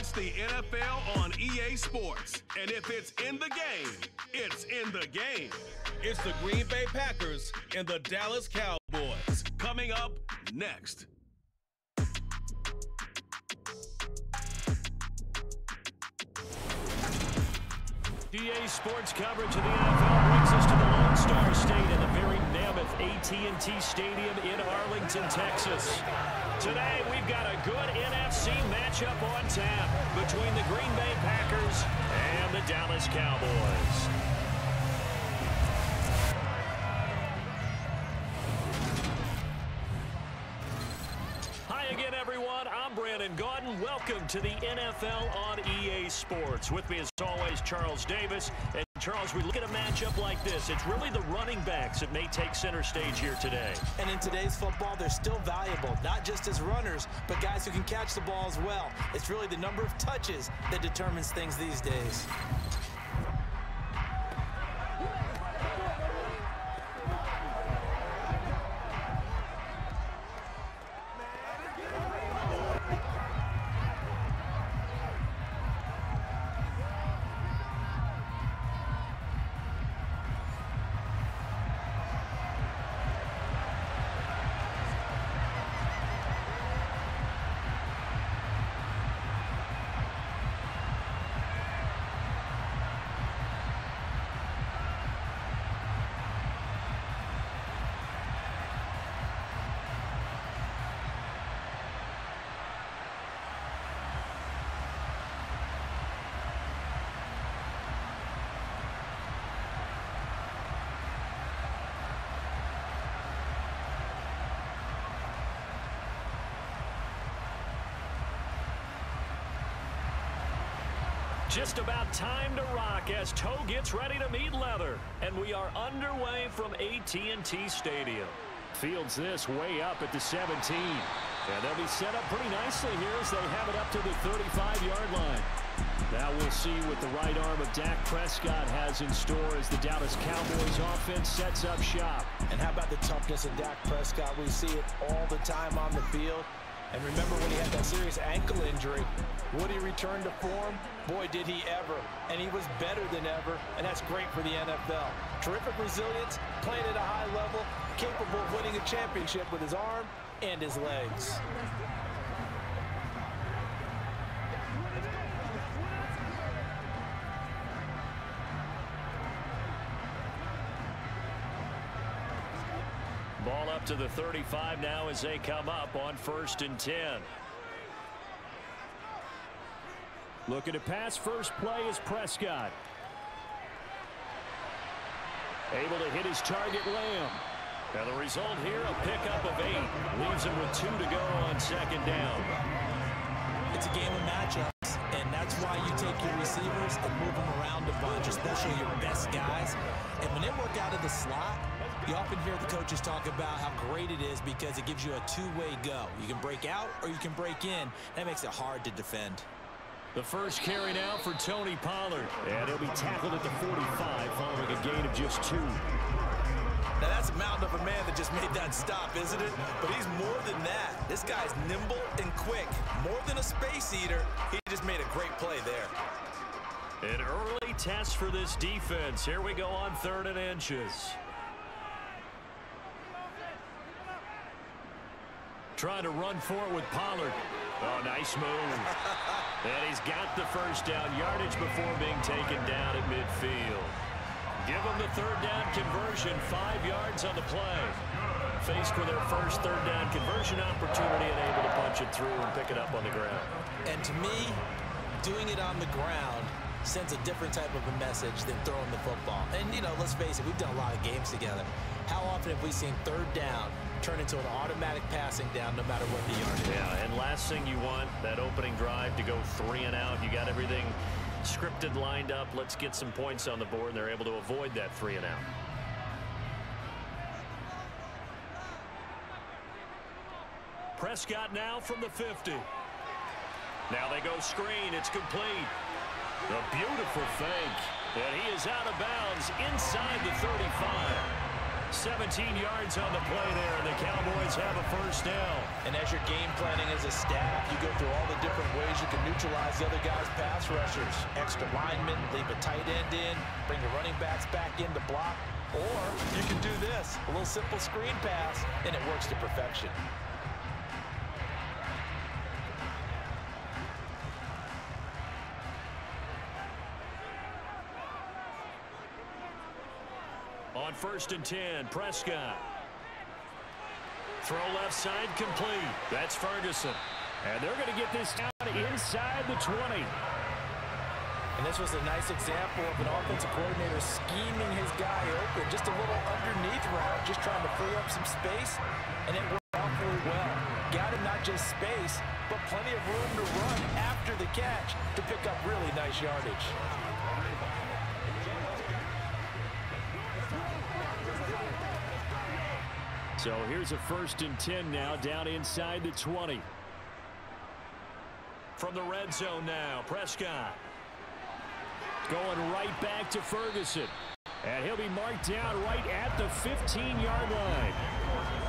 It's the NFL on EA Sports. And if it's in the game, it's in the game. It's the Green Bay Packers and the Dallas Cowboys. Coming up next. EA Sports coverage of the NFL brings us to the Lone Star State and the very mammoth AT&T Stadium in Arlington, Texas. Today, we've got a good NFC matchup on tap between the Green Bay Packers and the Dallas Cowboys. Hi again, everyone. I'm Brandon Gaudin. Welcome to the NFL on EA Sports. With me, as always, Charles Davis. And Charles, we look at a matchup like this. It's really the running backs that may take center stage here today. And in today's football, they're still valuable, not just as runners, but guys who can catch the ball as well. It's really the number of touches that determines things these days. Just about time to rock as toe gets ready to meet leather. And we are underway from AT&T Stadium. Fields this way up at the 17. And they'll be set up pretty nicely here as they have it up to the 35-yard line. Now we'll see what the right arm of Dak Prescott has in store as the Dallas Cowboys offense sets up shop. And how about the toughness of Dak Prescott? We see it all the time on the field. And remember when he had that serious ankle injury, would he return to form? Boy, did he ever. And he was better than ever, and that's great for the NFL. Terrific resilience, playing at a high level, capable of winning a championship with his arm and his legs. Ball up to the 35 now as they come up on 1st and 10. Looking to pass. First play is Prescott. Able to hit his target, Lamb. And the result here, a pickup of 8. Leaves him with 2 to go on 2nd down. It's a game of matchups, and that's why you take your receivers and move them around a bunch, especially your best guys. And when they work out of the slot, you often hear the coaches talk about how great it is because it gives you a two-way go. You can break out or you can break in. That makes it hard to defend. The first carry now for Tony Pollard. And he'll be tackled at the 45 following a gain of just 2. Now that's a mountain of a man that just made that stop, isn't it? But he's more than that. This guy's nimble and quick. More than a space eater, he just made a great play there. An early test for this defense. Here we go on 3rd and inches. Trying to run for it with Pollard. Oh, nice move. And he's got the first down yardage before being taken down at midfield. Give them the 3rd down conversion, 5 yards on the play. Faced with their first 3rd down conversion opportunity and able to punch it through and pick it up on the ground. And to me, doing it on the ground sends a different type of a message than throwing the football. And, you know, let's face it, we've done a lot of games together. How often have we seen 3rd down turn into an automatic passing down no matter what the yardage is? Yeah, and last thing you want, that opening drive to go 3 and out. You got everything scripted, lined up. Let's get some points on the board, and they're able to avoid that 3 and out. Prescott now from the 50. Now they go screen. It's complete. A beautiful fake. And he is out of bounds inside the 35. 17 yards on the play there, and the Cowboys have a first down. And as you're game planning as a staff, you go through all the different ways you can neutralize the other guys' pass rushers. Extra linemen, leave a tight end in, bring the running backs back in to block. Or you can do this, a little simple screen pass, and it works to perfection. On 1st and 10, Prescott. Throw left side complete. That's Ferguson. And they're going to get this down inside the 20. And this was a nice example of an offensive coordinator scheming his guy open. Just a little underneath route, just trying to free up some space. And it worked out really well. Got him not just space, but plenty of room to run after the catch to pick up really nice yardage. So here's a 1st and 10 now, down inside the 20. From the red zone now, Prescott. Going right back to Ferguson. And he'll be marked down right at the 15-yard line.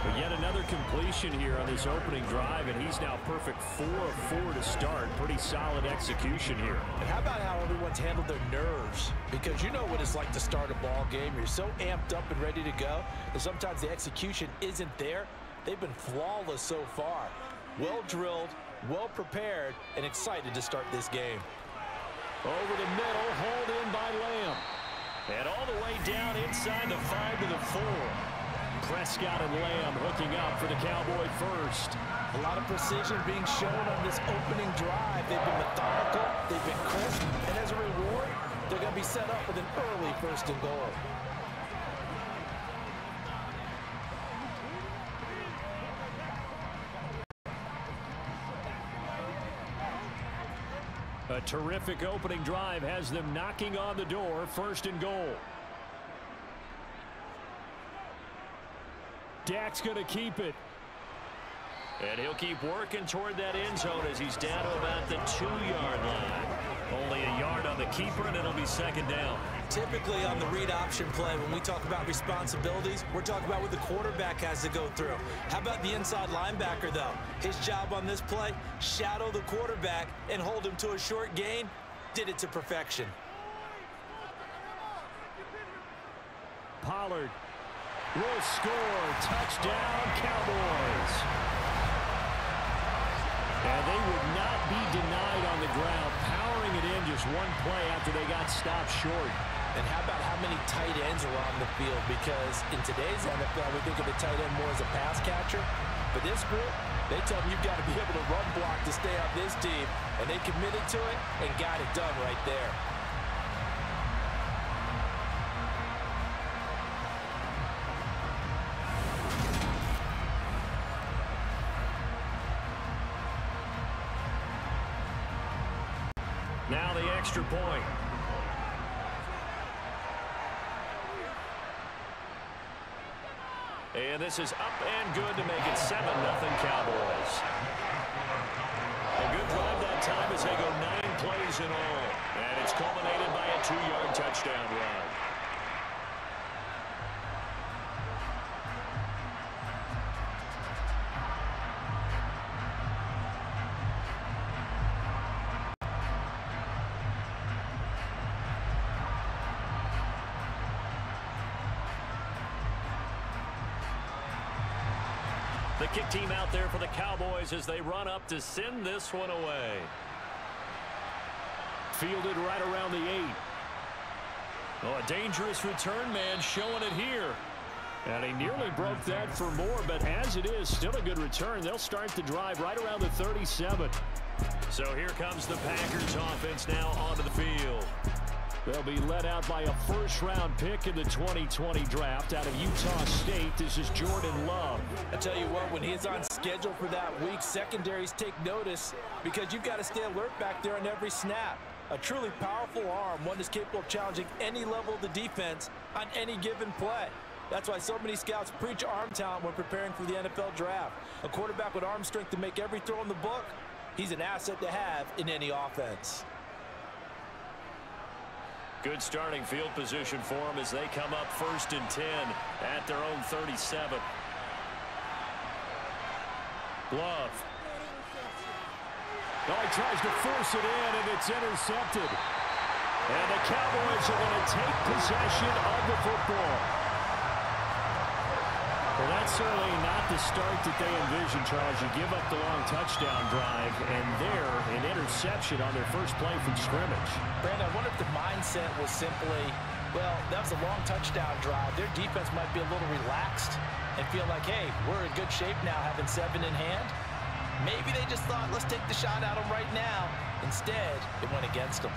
But yet another completion here on this opening drive, and he's now perfect 4 of 4 to start. Pretty solid execution here. And how about how everyone's handled their nerves? Because you know what it's like to start a ball game. You're so amped up and ready to go that sometimes the execution isn't there. They've been flawless so far. Well drilled, well prepared, and excited to start this game. Over the middle, hauled in by Lamb. And all the way down inside the 5 to the 4. Prescott and Lamb hooking up for the Cowboy first. A lot of precision being shown on this opening drive. They've been methodical, they've been crisp, and as a reward, they're going to be set up with an early 1st and goal. A terrific opening drive has them knocking on the door. 1st and goal. Dak's going to keep it. And he'll keep working toward that end zone as he's down to about the 2-yard line. Only a yard on the keeper, and it'll be 2nd down. Typically on the read option play, when we talk about responsibilities, we're talking about what the quarterback has to go through. How about the inside linebacker, though? His job on this play, shadow the quarterback and hold him to a short gain. Did it to perfection. Pollard will score. Touchdown, Cowboys. And they would not be denied on the ground, powering it in just one play after they got stopped short. And how about how many tight ends are on the field? Because in today's NFL, we think of the tight end more as a pass catcher. But this group, they tell them you've got to be able to run block to stay on this team. And they committed to it and got it done right there. Now the extra point. And this is up and good to make it 7-0 Cowboys. A good drive that time as they go 9 plays in all. And it's culminated by a 2-yard touchdown run. The kick team out there for the Cowboys as they run up to send this one away. Fielded right around the 8. Oh, a dangerous return man showing it here. And he nearly broke that for more, but as it is, still a good return. They'll start the drive right around the 37. So here comes the Packers offense now onto the field. They'll be led out by a first-round pick in the 2020 draft out of Utah State. This is Jordan Love. I tell you what, when he's on schedule for that week, secondaries take notice because you've got to stay alert back there on every snap. A truly powerful arm, one that's capable of challenging any level of the defense on any given play. That's why so many scouts preach arm talent when preparing for the NFL draft. A quarterback with arm strength to make every throw in the book, he's an asset to have in any offense. Good starting field position for them as they come up 1st and 10 at their own 37. Glove. Oh, he tries to force it in, and it's intercepted. And the Cowboys are going to take possession of the football. Well, that's certainly not the start that they envisioned, Charles. You give up the long touchdown drive, and there, an interception on their first play from scrimmage. Brandon, I wonder if the mindset was simply, well, that was a long touchdown drive. Their defense might be a little relaxed and feel like, hey, we're in good shape now having 7 in hand. Maybe they just thought, let's take the shot at them right now. Instead, it went against them.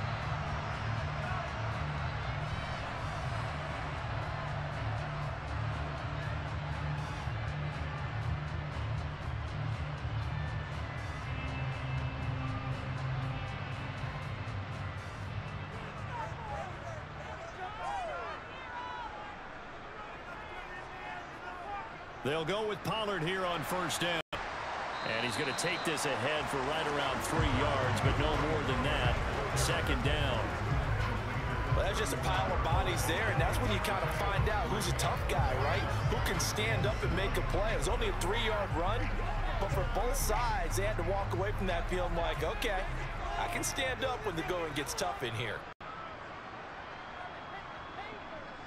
They'll go with Pollard here on 1st down. And he's going to take this ahead for right around 3 yards, but no more than that. 2nd down. Well, that's just a pile of bodies there, and that's when you kind of find out who's a tough guy, right? Who can stand up and make a play. It was only a 3-yard run, but for both sides, they had to walk away from that field like, okay, I can stand up when the going gets tough in here.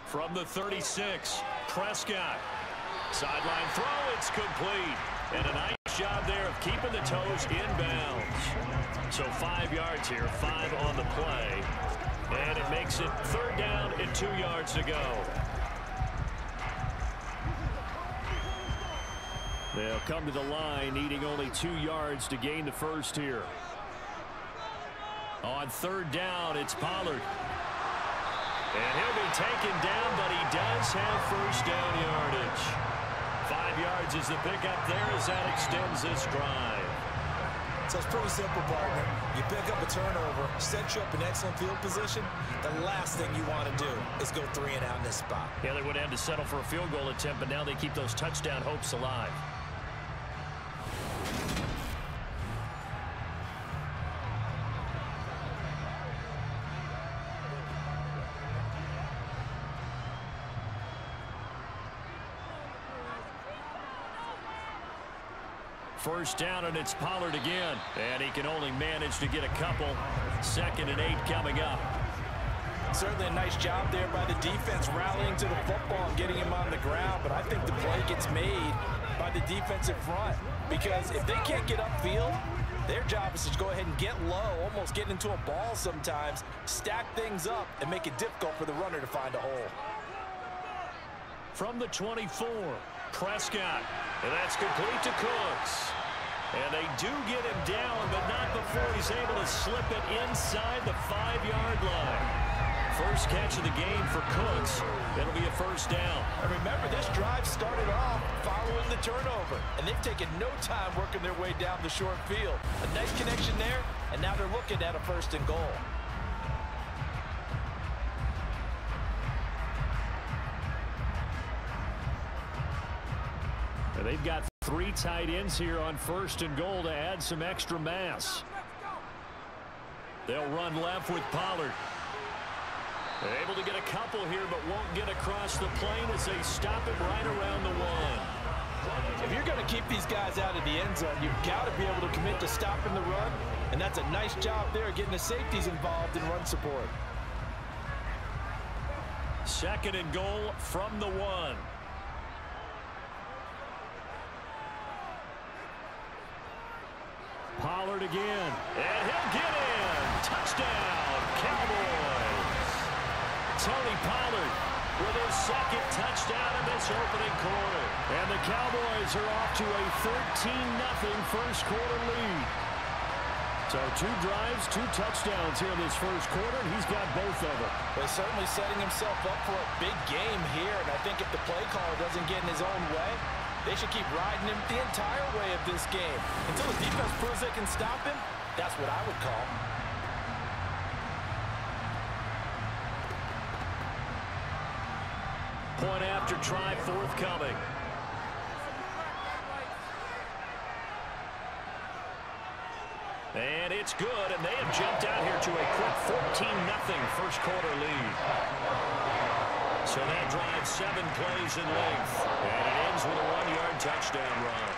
From the 36, Prescott. Sideline throw, it's complete. And a nice job there of keeping the toes inbounds. So 5 yards here, 5 on the play. And it makes it 3rd down and 2 yards to go. They'll come to the line, needing only 2 yards to gain the first here. On 3rd down, it's Pollard. And he'll be taken down, but he does have 1st down yardage. 5 yards is the pickup there as that extends this drive. So it's pretty simple, partner. You pick up a turnover, set you up in excellent field position. The last thing you want to do is go 3 and out in this spot. Yeah, they would have had to settle for a field goal attempt, but now they keep those touchdown hopes alive. First down, and it's Pollard again. And he can only manage to get a couple. 2nd and 8 coming up. Certainly a nice job there by the defense rallying to the football and getting him on the ground. But I think the play gets made by the defensive front. Because if they can't get upfield, their job is to go ahead and get low, almost get into a ball sometimes, stack things up, and make it difficult for the runner to find a hole. From the 24, Prescott. And that's complete to Cooks. And they do get him down, but not before he's able to slip it inside the 5-yard line. First catch of the game for Cooks. It'll be a 1st down. And remember, this drive started off following the turnover. And they've taken no time working their way down the short field. A nice connection there, and now they're looking at a 1st and goal. They've got 3 tight ends here on 1st and goal to add some extra mass. They'll run left with Pollard. They're able to get a couple here, but won't get across the plane as they stop it right around the 1. If you're going to keep these guys out of the end zone, you've got to be able to commit to stopping the run, and that's a nice job there getting the safeties involved in run support. 2nd and goal from the 1. Pollard again, and he'll get in. Touchdown, Cowboys. Tony Pollard with his 2nd touchdown in this opening quarter. And the Cowboys are off to a 13-0 first quarter lead. So 2 drives, 2 touchdowns here in this first quarter, and he's got both of them. Well, he's certainly setting himself up for a big game here, and I think if the play caller doesn't get in his own way, they should keep riding him the entire way of this game. Until the defense proves they can stop him, that's what I would call. Point after try forthcoming. And it's good, and they have jumped out here to a quick 14-0 first quarter lead. So that drives 7 plays in length, and it ends with a 1-yard touchdown run.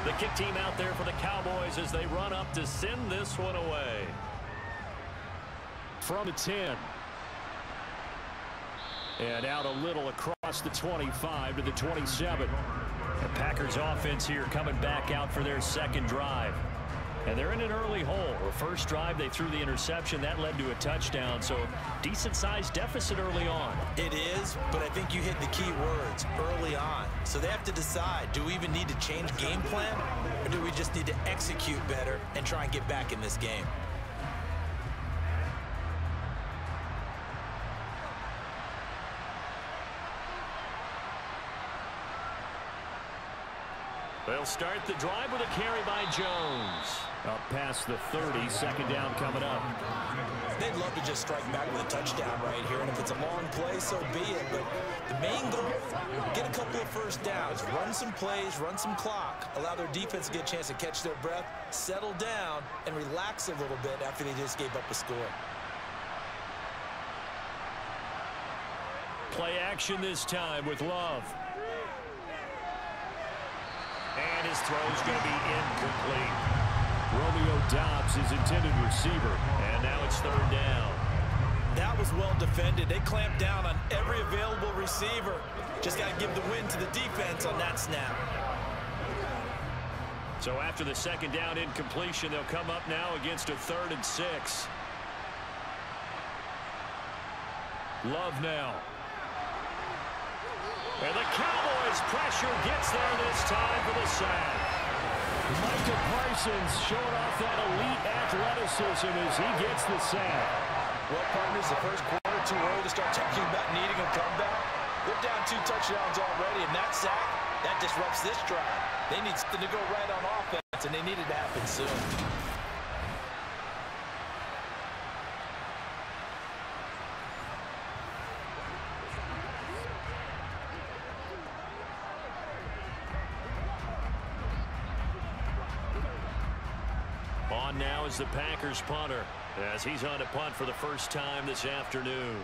The kick team out there for the Cowboys as they run up to send this one away. From the 10. And out a little across the 25 to the 27. The Packers offense here coming back out for their second drive. And they're in an early hole. The first drive, they threw the interception. That led to a touchdown. So decent-sized deficit early on. It is, but I think you hit the key words, early on. So they have to decide, do we even need to change game plan? Or do we just need to execute better and try and get back in this game? They'll start the drive with a carry by Jones. Up past the 30, second down coming up. They'd love to just strike back with a touchdown right here, and if it's a long play, so be it. But the main goal, get a couple of first downs, run some plays, run some clock, allow their defense to get a chance to catch their breath, settle down, and relax a little bit after they just gave up a score. Play action this time with Love. And his throw's going to be incomplete. Romeo Doubs is intended receiver. And now it's third down. That was well defended. They clamped down on every available receiver. Just got to give the win to the defense on that snap. So after the second down incompletion, they'll come up now against a 3rd and 6. Love now. And the Cowboys pressure gets there this time for the sack. Micah Parsons showing off that elite athleticism as he gets the sack. Well, partners, the first quarter too early to start talking about needing a comeback. They're down 2 touchdowns already, and that sack, that disrupts this drive. They need something to go right on offense, and they need it to happen soon. On now is the Packers punter as he's on to punt for the first time this afternoon.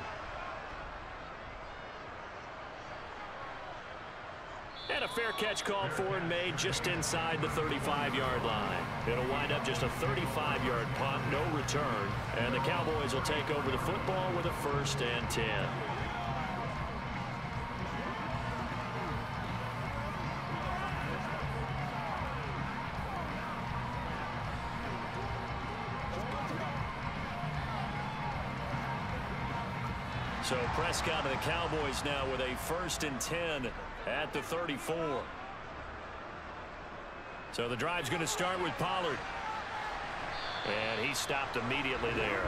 And a fair catch called for and made just inside the 35-yard line. It'll wind up just a 35-yard punt, no return. And the Cowboys will take over the football with a 1st and 10. So Prescott and the Cowboys now with a 1st and 10 at the 34. So the drive's going to start with Pollard. And he stopped immediately there.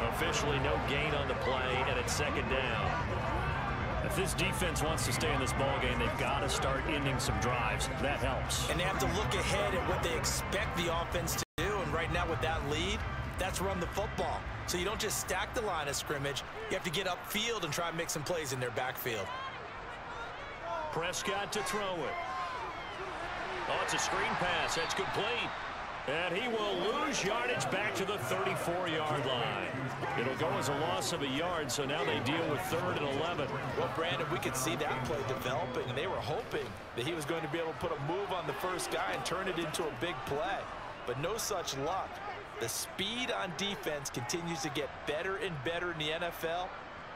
Officially no gain on the play, and it's 2nd down. If this defense wants to stay in this ballgame, they've got to start ending some drives. That helps. And they have to look ahead at what they expect the offense to do. And right now with that lead, that's run the football. So you don't just stack the line of scrimmage. You have to get upfield and try and make some plays in their backfield. Prescott to throw it. Oh, it's a screen pass. That's complete. And he will lose yardage back to the 34-yard line. It'll go as a loss of a yard, so now they deal with 3rd and 11. Well, Brandon, we could see that play developing, and they were hoping that he was going to be able to put a move on the first guy and turn it into a big play. But no such luck. The speed on defense continues to get better and better in the NFL.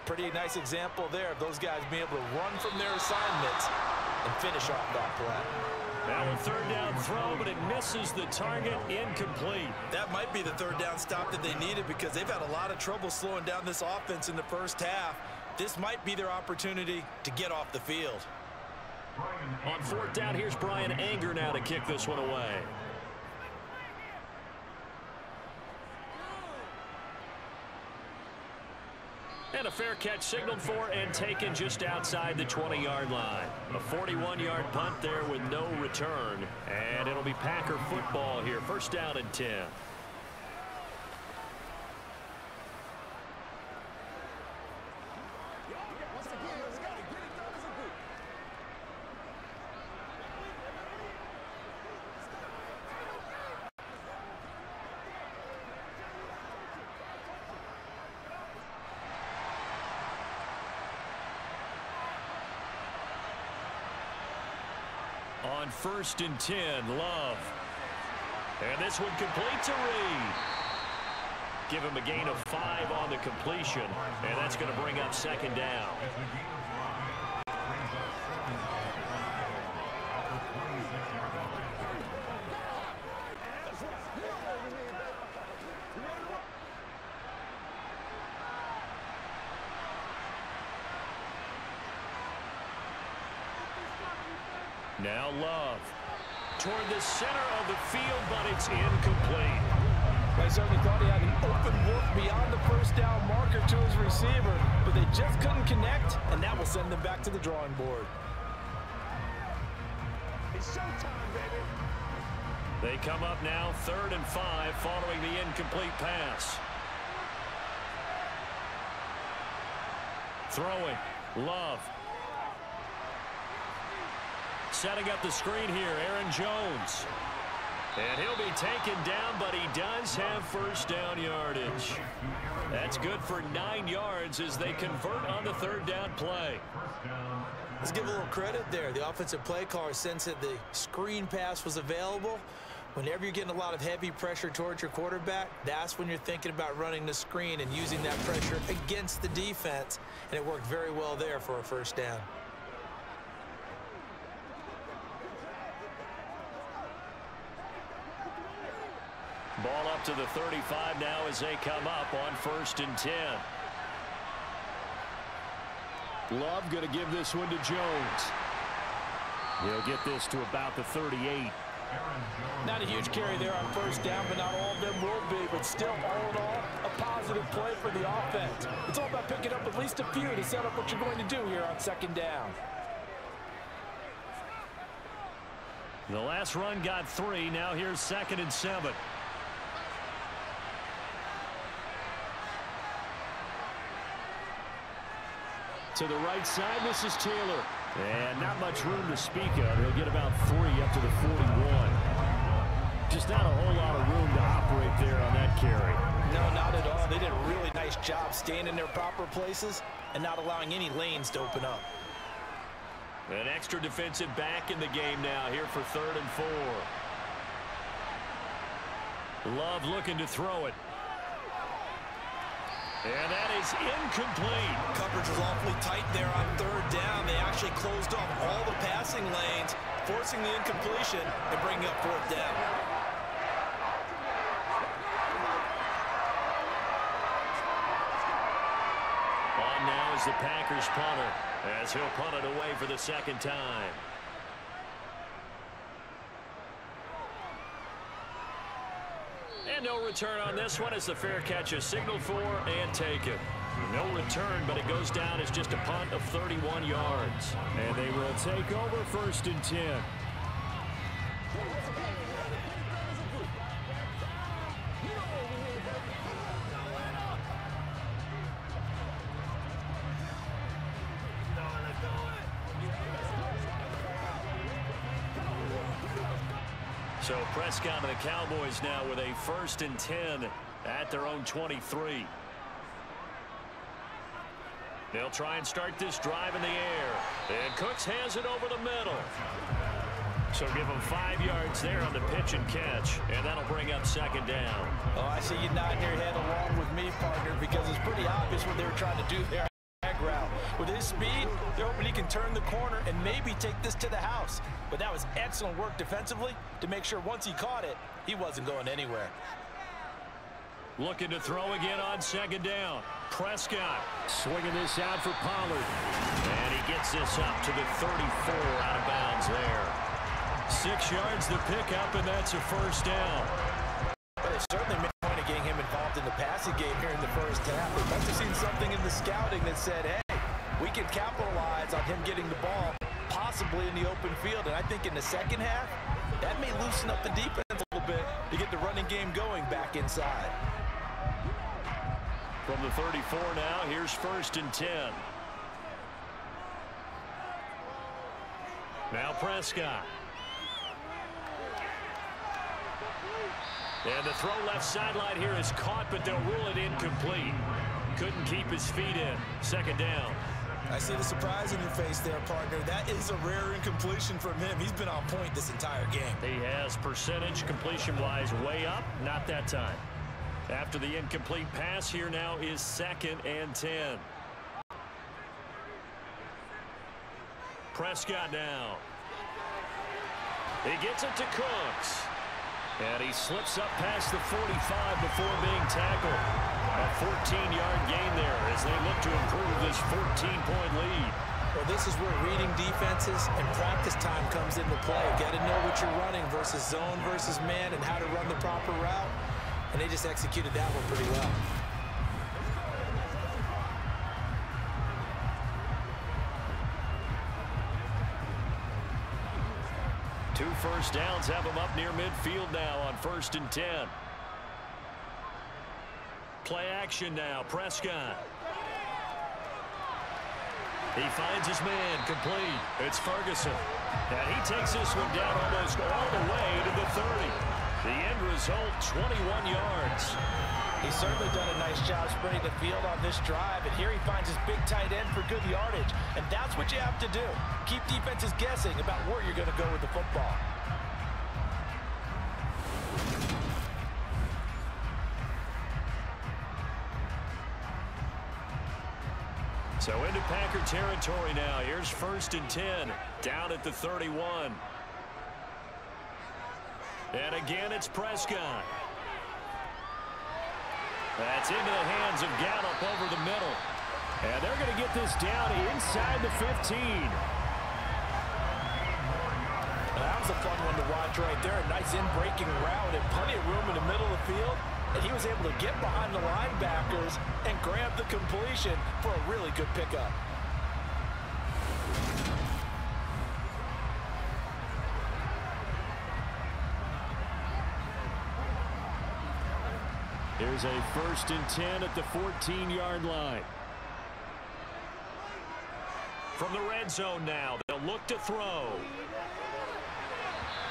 Pretty nice example there of those guys being able to run from their assignments and finish off that play. Now a 3rd down throw, but it misses the target, incomplete. That might be the 3rd down stop that they needed because they've had a lot of trouble slowing down this offense in the first half. This might be their opportunity to get off the field. On 4th down, here's Brian Anger now to kick this one away. And a fair catch signaled for and taken just outside the 20-yard line. A 41-yard punt there with no return. And it'll be Packer football here. First down and 10. On 1st and 10, Love. And this one complete to Reed. Give him a gain of 5 on the completion, and that's going to bring up second down. Now Love toward the center of the field, but it's incomplete. They certainly thought he had an open look beyond the first down marker to his receiver, but they just couldn't connect, and that will send them back to the drawing board. It's showtime, baby. They come up now 3rd and 5 following the incomplete pass. Throwing, Love. Setting up the screen here, Aaron Jones. And he'll be taken down, but he does have first down yardage. That's good for 9 yards as they convert on the 3rd down play. Let's give a little credit there. The offensive play caller sensed that the screen pass was available. Whenever you're getting a lot of heavy pressure towards your quarterback, that's when you're thinking about running the screen and using that pressure against the defense. And it worked very well there for a first down. Ball up to the 35 now as they come up on 1st and 10. Love going to give this one to Jones. He'll get this to about the 38. Not a huge carry there on first down, but not all of them will be. But still, all in all, a positive play for the offense. It's all about picking up at least a few to set up what you're going to do here on 2nd down. The last run got 3. Now here's 2nd and 7. To the right side, this is Taylor. And not much room to speak of. He'll get about 3 up to the 41. Just not a whole lot of room to operate there on that carry. No, not at all. They did a really nice job staying in their proper places and not allowing any lanes to open up. An extra defensive back in the game now here for 3rd and 4. Love looking to throw it. And that is incomplete. Coverage was awfully tight there on 3rd down. They actually closed off all the passing lanes, forcing the incompletion and bringing up 4th down. On now is the Packers punter, as he'll punt it away for the 2nd time. And no return on this one as the fair catch is signaled for and taken. No return, but it goes down as just a punt of 31 yards. And they will take over 1st and 10. So Prescott and the Cowboys now with a 1st and 10 at their own 23. They'll try and start this drive in the air. And Cooks has it over the middle. So give them 5 yards there on the pitch and catch. And that'll bring up 2nd down. Oh, I see you nodding your head along with me, partner, because it's pretty obvious what they were trying to do there. Route. With his speed, they're hoping he can turn the corner and maybe take this to the house. But that was excellent work defensively to make sure once he caught it, he wasn't going anywhere. Looking to throw again on 2nd down. Prescott swinging this out for Pollard. And he gets this up to the 34 out of bounds there. 6 yards the pickup, and that's a 1st down. But they certainly made a point of getting him involved in the passing passing game here in the first half. They must have seen something in the scouting that said, hey, we can capitalize on him getting the ball possibly in the open field. And I think in the second half, that may loosen up the defense a little bit to get the running game going back inside. From the 34 now, here's 1st and 10. Now Prescott. And the throw left sideline here is caught, but they'll rule it incomplete. Couldn't keep his feet in. 2nd down. I see the surprise in your face there, partner. That is a rare incompletion from him. He's been on point this entire game. He has percentage completion-wise way up. Not that time. After the incomplete pass, here now is 2nd and 10. Prescott now. He gets it to Cooks. And he slips up past the 45 before being tackled. A 14-yard gain there as they look to improve this 14-point lead. Well, this is where reading defenses and practice time comes into play. Got to know what you're running versus zone versus man and how to run the proper route. And they just executed that one pretty well. Two first downs have him up near midfield now on 1st and 10. Play action now, Prescott. He finds his man, complete. It's Ferguson. And he takes this one down almost all the way to the 30. The end result, 21 yards. He's certainly done a nice job spreading the field on this drive, and here he finds his big tight end for good yardage. And that's what you have to do. Keep defenses guessing about where you're going to go with the football. So into Packer territory now. Here's 1st and 10, down at the 31. And again, it's Prescott. That's into the hands of Gallup over the middle. And they're going to get this down inside the 15. That was a fun one to watch right there. A nice in-breaking route and plenty of room in the middle of the field. And he was able to get behind the linebackers and grab the completion for a really good pickup. Here's a 1st and 10 at the 14-yard line. From the red zone now, they'll look to throw.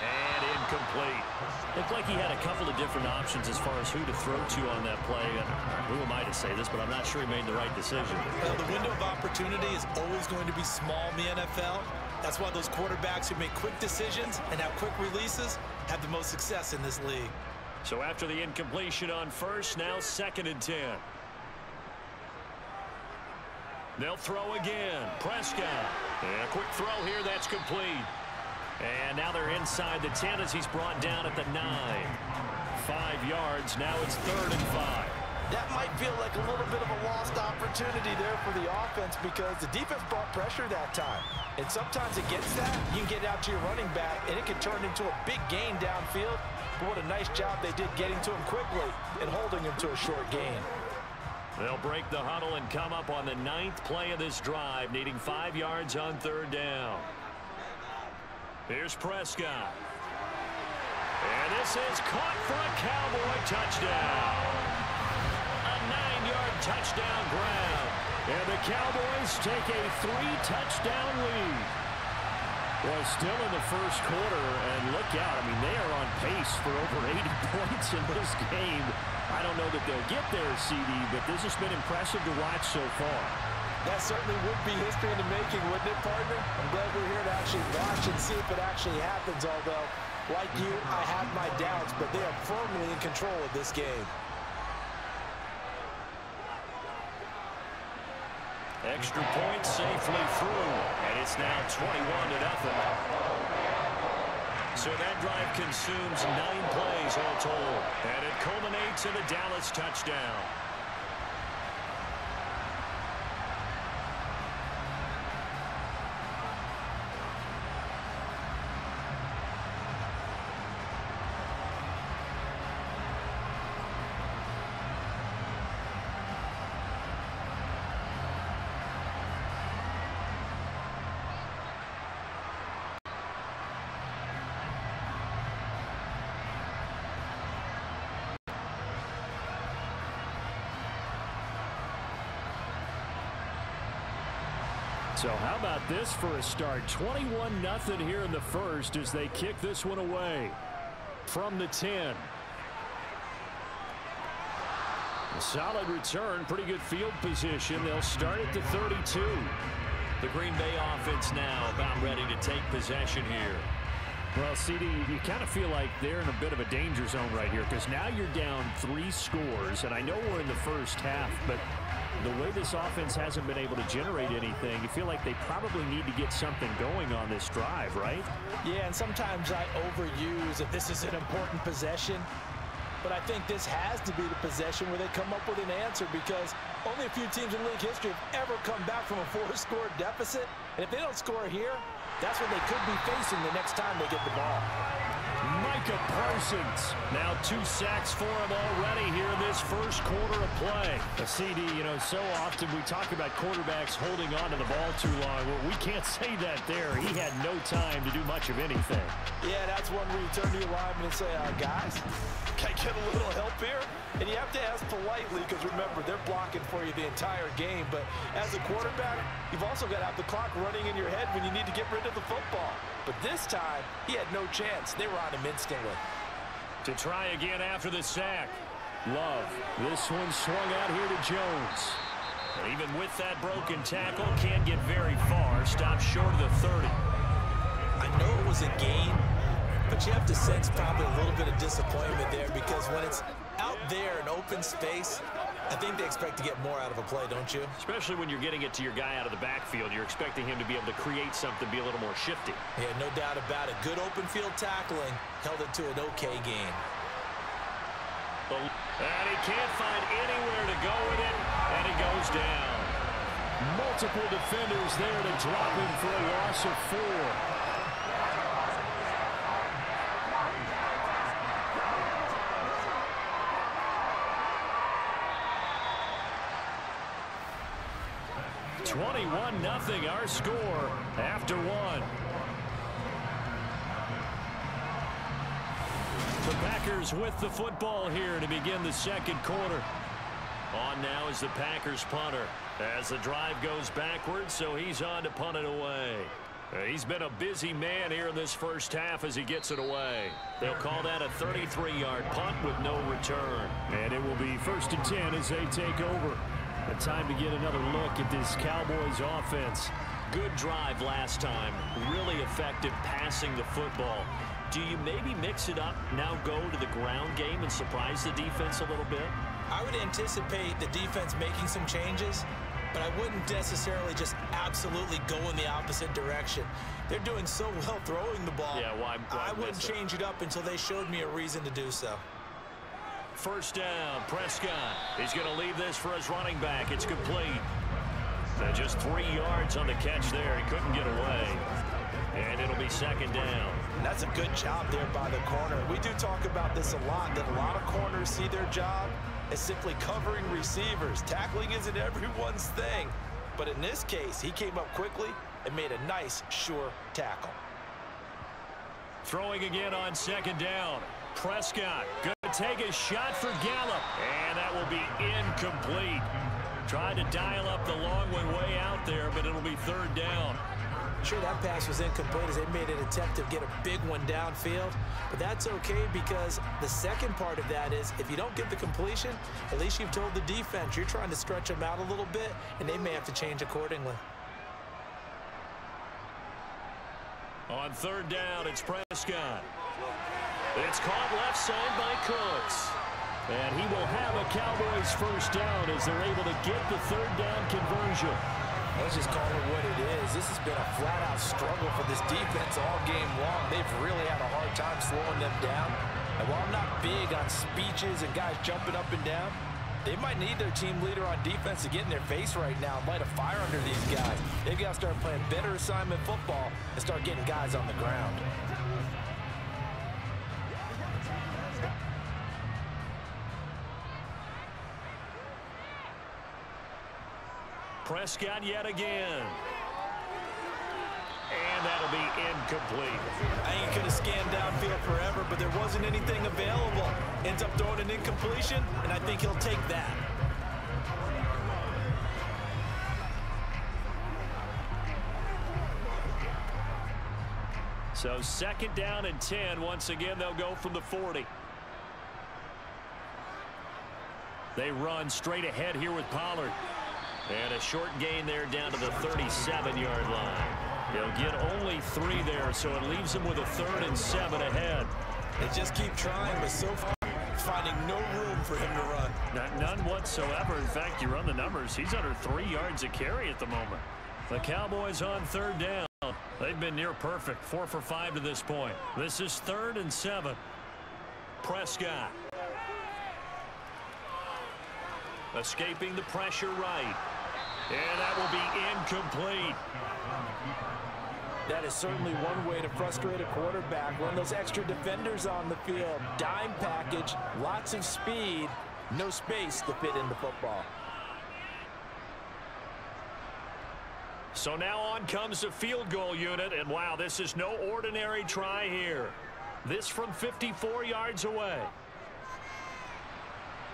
And incomplete. Looked like he had a couple of different options as far as who to throw to on that play. And who am I to say this, but I'm not sure he made the right decision. Well, the window of opportunity is always going to be small in the NFL. That's why those quarterbacks who make quick decisions and have quick releases have the most success in this league. So after the incompletion on 1st, now 2nd and 10. They'll throw again. Prescott. And a quick throw here, that's complete. And now they're inside the 10 as he's brought down at the 9. 5 yards. Now it's 3rd and 5. That might feel like a little bit of a lost opportunity there for the offense because the defense brought pressure that time. And sometimes against that, you can get out to your running back, and it can turn into a big gain downfield. But what a nice job they did getting to him quickly and holding him to a short gain. They'll break the huddle and come up on the 9th play of this drive, needing 5 yards on 3rd down. Here's Prescott. And this is caught for a Cowboy touchdown. A 9-yard touchdown grab. And the Cowboys take a 3-touchdown lead. Well, still in the first quarter, and look out. I mean, they are on pace for over 80 points in this game. I don't know that they'll get there, CD, but this has been impressive to watch so far. That certainly would be history in the making, wouldn't it, partner? I'm glad we're here to actually watch and see if it actually happens, although, like you, I have my doubts, but they are firmly in control of this game. Extra point safely through, and it's now 21-0. So that drive consumes 9 plays all told, and it culminates in a Dallas touchdown. So how about this for a start? 21-0 here in the first as they kick this one away from the 10. A solid return, pretty good field position. They'll start at the 32. The Green Bay offense now about ready to take possession here. Well, CD, you kind of feel like they're in a bit of a danger zone right here because now you're down 3 scores, and I know we're in the first half, but the way this offense hasn't been able to generate anything, you feel like they probably need to get something going on this drive, right? Yeah, and sometimes I overuse that this is an important possession, but I think this has to be the possession where they come up with an answer because only a few teams in league history have ever come back from a 4-score deficit, and if they don't score here, that's what they could be facing the next time they get the ball. Micah Parsons. Now 2 sacks for him already here in this first quarter of play. A CD, you know, so often we talk about quarterbacks holding on to the ball too long. Well, we can't say that there. He had no time to do much of anything. Yeah, that's one where you turn to your lineman and say, guys, can I get a little help here? And you have to ask politely because, remember, they're blocking for you the entire game. But as a quarterback, you've also got to have the clock running in your head when you need to get rid of the football. But this time, he had no chance. They were on him instantly. To try again after the sack. Love. This one swung out here to Jones. And even with that broken tackle, can't get very far. Stopped short of the 30. I know it was a gain, but you have to sense probably a little bit of disappointment there because when it's out there in open space, I think they expect to get more out of a play, don't you? Especially when you're getting it to your guy out of the backfield. You're expecting him to be able to create something, be a little more shifty. Yeah, no doubt about it. Good open field tackling held it to an okay gain. And he can't find anywhere to go with it, and he goes down. Multiple defenders there to drop him for a loss of 4. 21-0 our score after 1. The Packers with the football here to begin the second quarter. On now is the Packers punter as the drive goes backwards, so he's on to punt it away. He's been a busy man here in this first half as he gets it away. They'll call that a 33-yard punt with no return. And it will be 1st and 10 as they take over. A time to get another look at this Cowboys offense. Good drive last time. Really effective passing the football. Do you maybe mix it up, now go to the ground game and surprise the defense a little bit? I would anticipate the defense making some changes, but I wouldn't necessarily just absolutely go in the opposite direction. They're doing so well throwing the ball. Yeah, why I wouldn't change it up until they showed me a reason to do so. First down, Prescott. He's going to leave this for his running back. It's complete. Just 3 yards on the catch there. He couldn't get away. And it'll be 2nd down. And that's a good job there by the corner. We do talk about this a lot, that a lot of corners see their job as simply covering receivers. Tackling isn't everyone's thing. But in this case, he came up quickly and made a nice, sure tackle. Throwing again on 2nd down. Prescott going to take a shot for Gallup. And that will be incomplete. Tried to dial up the long one way out there, but it'll be 3rd down. Sure, that pass was incomplete as they made an attempt to get a big one downfield. But that's okay because the second part of that is if you don't get the completion, at least you've told the defense you're trying to stretch them out a little bit, and they may have to change accordingly. On 3rd down, it's Prescott. It's caught left side by Cooks. And he will have a Cowboys 1st down as they're able to get the 3rd down conversion. Let's just call it what it is. This has been a flat-out struggle for this defense all game long. They've really had a hard time slowing them down. And while I'm not big on speeches and guys jumping up and down, they might need their team leader on defense to get in their face right now and light a fire under these guys. They've got to start playing better assignment football and start getting guys on the ground. Prescott yet again. And that'll be incomplete. I ain't going to scan downfield forever, but there wasn't anything available. Ends up throwing an incompletion, and I think he'll take that. So 2nd down and 10. Once again, they'll go from the 40. They run straight ahead here with Pollard. And a short gain there down to the 37-yard line. He'll get only 3 there, so it leaves him with a 3rd and 7 ahead. They just keep trying, but so far finding no room for him to run. None whatsoever. In fact, you run the numbers. He's under 3 yards a carry at the moment. The Cowboys on 3rd down. They've been near perfect. 4 for 5 to this point. This is 3rd and 7. Prescott. Escaping the pressure right. And that will be incomplete. That is certainly one way to frustrate a quarterback. Run those extra defenders on the field. Dime package, lots of speed, no space to fit in the football. So now on comes the field goal unit. And wow, this is no ordinary try here. This from 54 yards away.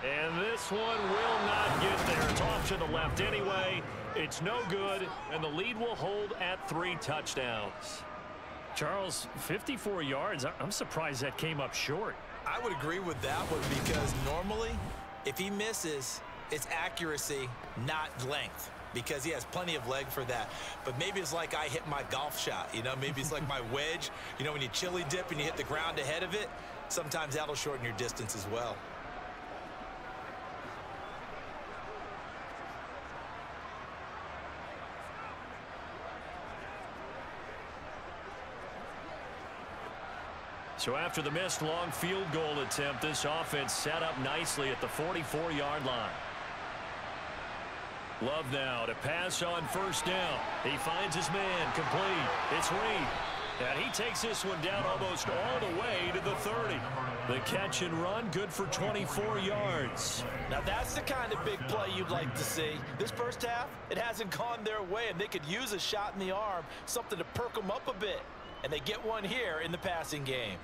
And this one will not get there. It's off to the left anyway. It's no good, and the lead will hold at 3 touchdowns. Charles, 54 yards. I'm surprised that came up short. I would agree with that one because normally, if he misses, it's accuracy, not length, because he has plenty of leg for that. But maybe it's like I hit my golf shot, you know? Maybe it's like my wedge. You know, when you chili dip and you hit the ground ahead of it, sometimes that'll shorten your distance as well. So after the missed long field goal attempt, this offense set up nicely at the 44-yard line. Love now to pass on 1st down. He finds his man complete. It's Reed. And he takes this one down almost all the way to the 30. The catch and run, good for 24 yards. Now that's the kind of big play you'd like to see. This first half, it hasn't gone their way, and they could use a shot in the arm, something to perk them up a bit. And they get one here in the passing game.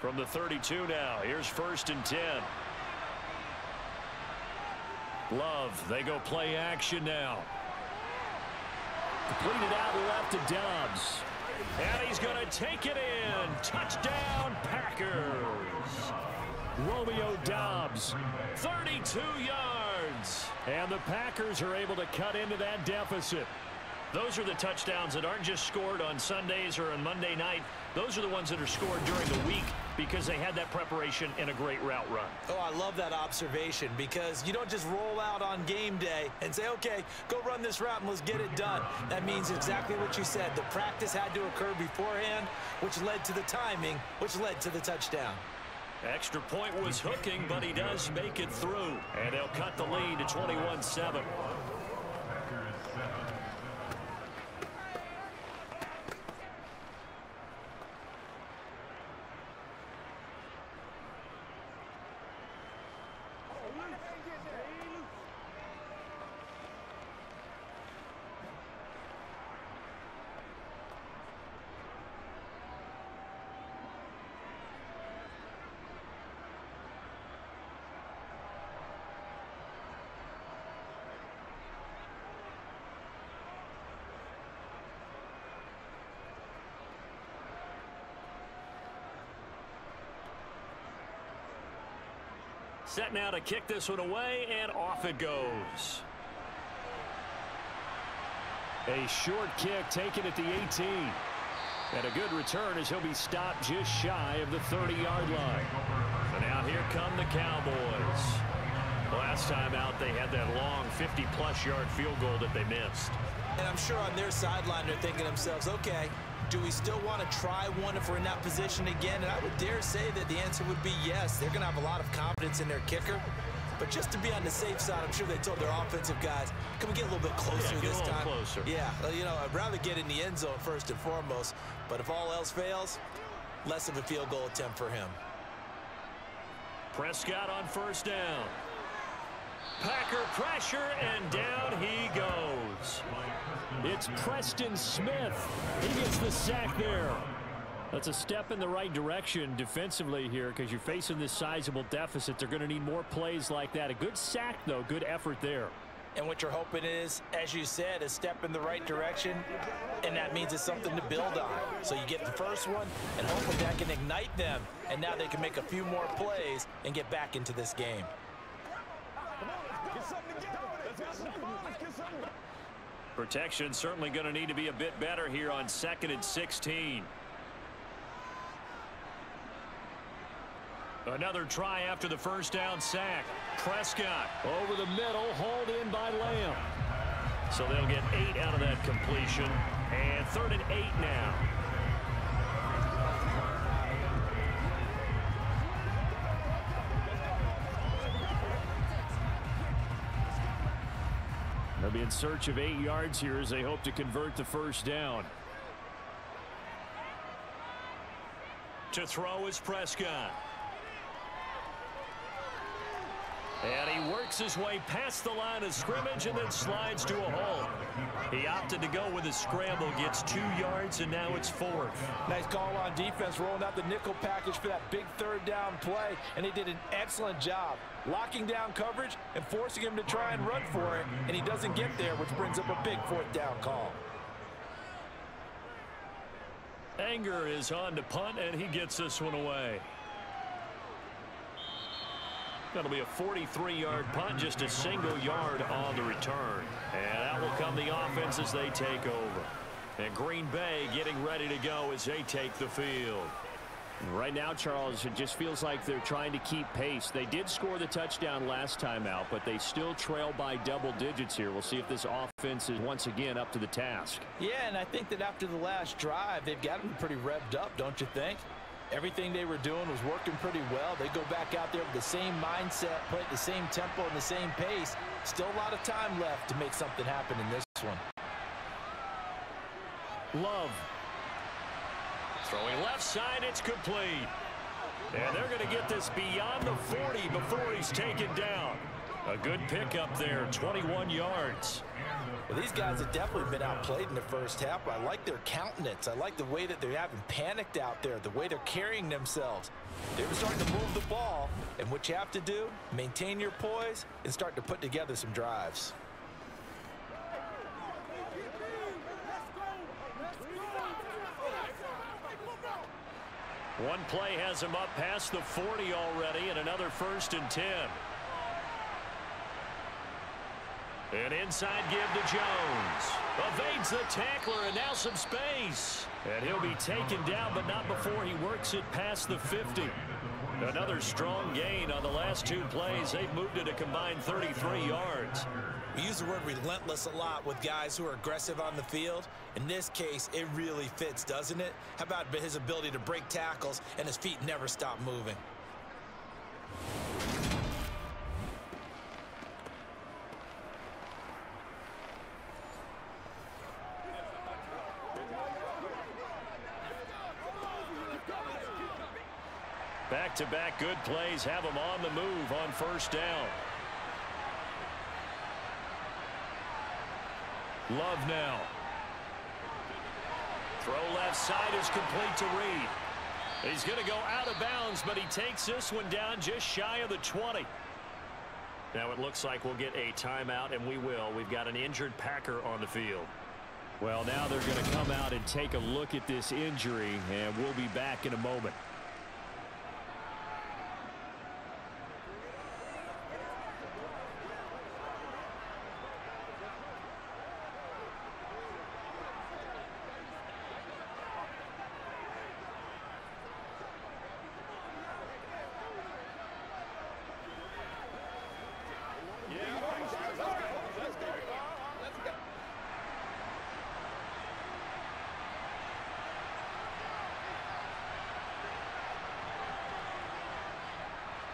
From the 32 now, here's 1st and 10. Love, they go play action now. Completed out left to Dobbs. And he's going to take it in. Touchdown, Packers. Romeo Dobbs, 32 yards. And the Packers are able to cut into that deficit. Those are the touchdowns that aren't just scored on Sundays or on Monday night. Those are the ones that are scored during the week because they had that preparation and a great route run. Oh, I love that observation because you don't just roll out on game day and say, okay, go run this route and let's get it done. That means exactly what you said. The practice had to occur beforehand, which led to the timing, which led to the touchdown. Extra point was hooking, but he does make it through. And they'll cut the lead to 21-7. Set now to kick this one away, and off it goes. A short kick taken at the 18. And a good return as he'll be stopped just shy of the 30-yard line. And now here come the Cowboys. Last time out, they had that long 50-plus yard field goal that they missed. And I'm sure on their sideline they're thinking to themselves, okay, do we still want to try one if we're in that position again? And I would dare say that the answer would be yes. They're going to have a lot of confidence in their kicker. But just to be on the safe side, I'm sure they told their offensive guys, can we get a little bit closer this time? Closer. Yeah, you know, I'd rather get in the end zone first and foremost. But if all else fails, less of a field goal attempt for him. Prescott on 1st down. Packer pressure, and down he goes. It's Preston Smith. He gets the sack there. That's a step in the right direction defensively here because you're facing this sizable deficit. They're going to need more plays like that. A good sack, though. Good effort there. And what you're hoping is, as you said, a step in the right direction, and that means it's something to build on. So you get the first one, and hopefully that can ignite them, and now they can make a few more plays and get back into this game. Protection certainly going to need to be a bit better here on 2nd and 16. Another try after the first down sack. Prescott over the middle, hauled in by Lamb. So they'll get 8 out of that completion. And 3rd and 8 now. They'll be in search of 8 yards here as they hope to convert the first down. To throw is Prescott. And he works his way past the line of scrimmage and then slides to a hole. He opted to go with a scramble, gets 2 yards, and now it's 4th. Nice call on defense, rolling out the nickel package for that big 3rd down play, and they did an excellent job locking down coverage and forcing him to try and run for it, and he doesn't get there, which brings up a big 4th down call. Anger is on to punt, and he gets this one away. That'll be a 43-yard punt, just a single yard on the return. And out will come the offense as they take over. And Green Bay getting ready to go as they take the field. Right now, Charles, it just feels like they're trying to keep pace. They did score the touchdown last time out, but they still trail by double digits here. We'll see if this offense is once again up to the task. Yeah, and I think that after the last drive, they've got them pretty revved up, don't you think? Everything they were doing was working pretty well. They go back out there with the same mindset, play at the same tempo and the same pace. Still a lot of time left to make something happen in this one. Love. Throwing left side, it's complete. And they're going to get this beyond the 40 before he's taken down. A good pickup there, 21 yards. Well, these guys have definitely been outplayed in the first half, but I like their countenance. I like the way that they haven't panicked out there, the way they're carrying themselves. They're starting to move the ball, and what you have to do, maintain your poise and start to put together some drives. One play has him up past the 40 already, and another 1st and 10. An inside give to Jones. Evades the tackler, and now some space. And he'll be taken down, but not before he works it past the 50. Another strong gain on the last 2 plays. They've moved it a combined 33 yards. We use the word relentless a lot with guys who are aggressive on the field. In this case, it really fits, doesn't it? How about his ability to break tackles and his feet never stop moving? Back-to-back good plays have him on the move on 1st down. Love now. Throw left side is complete to Reed. He's going to go out of bounds, but he takes this one down just shy of the 20. Now it looks like we'll get a timeout, and we will. We've got an injured Packer on the field. Well, now they're going to come out and take a look at this injury, and we'll be back in a moment.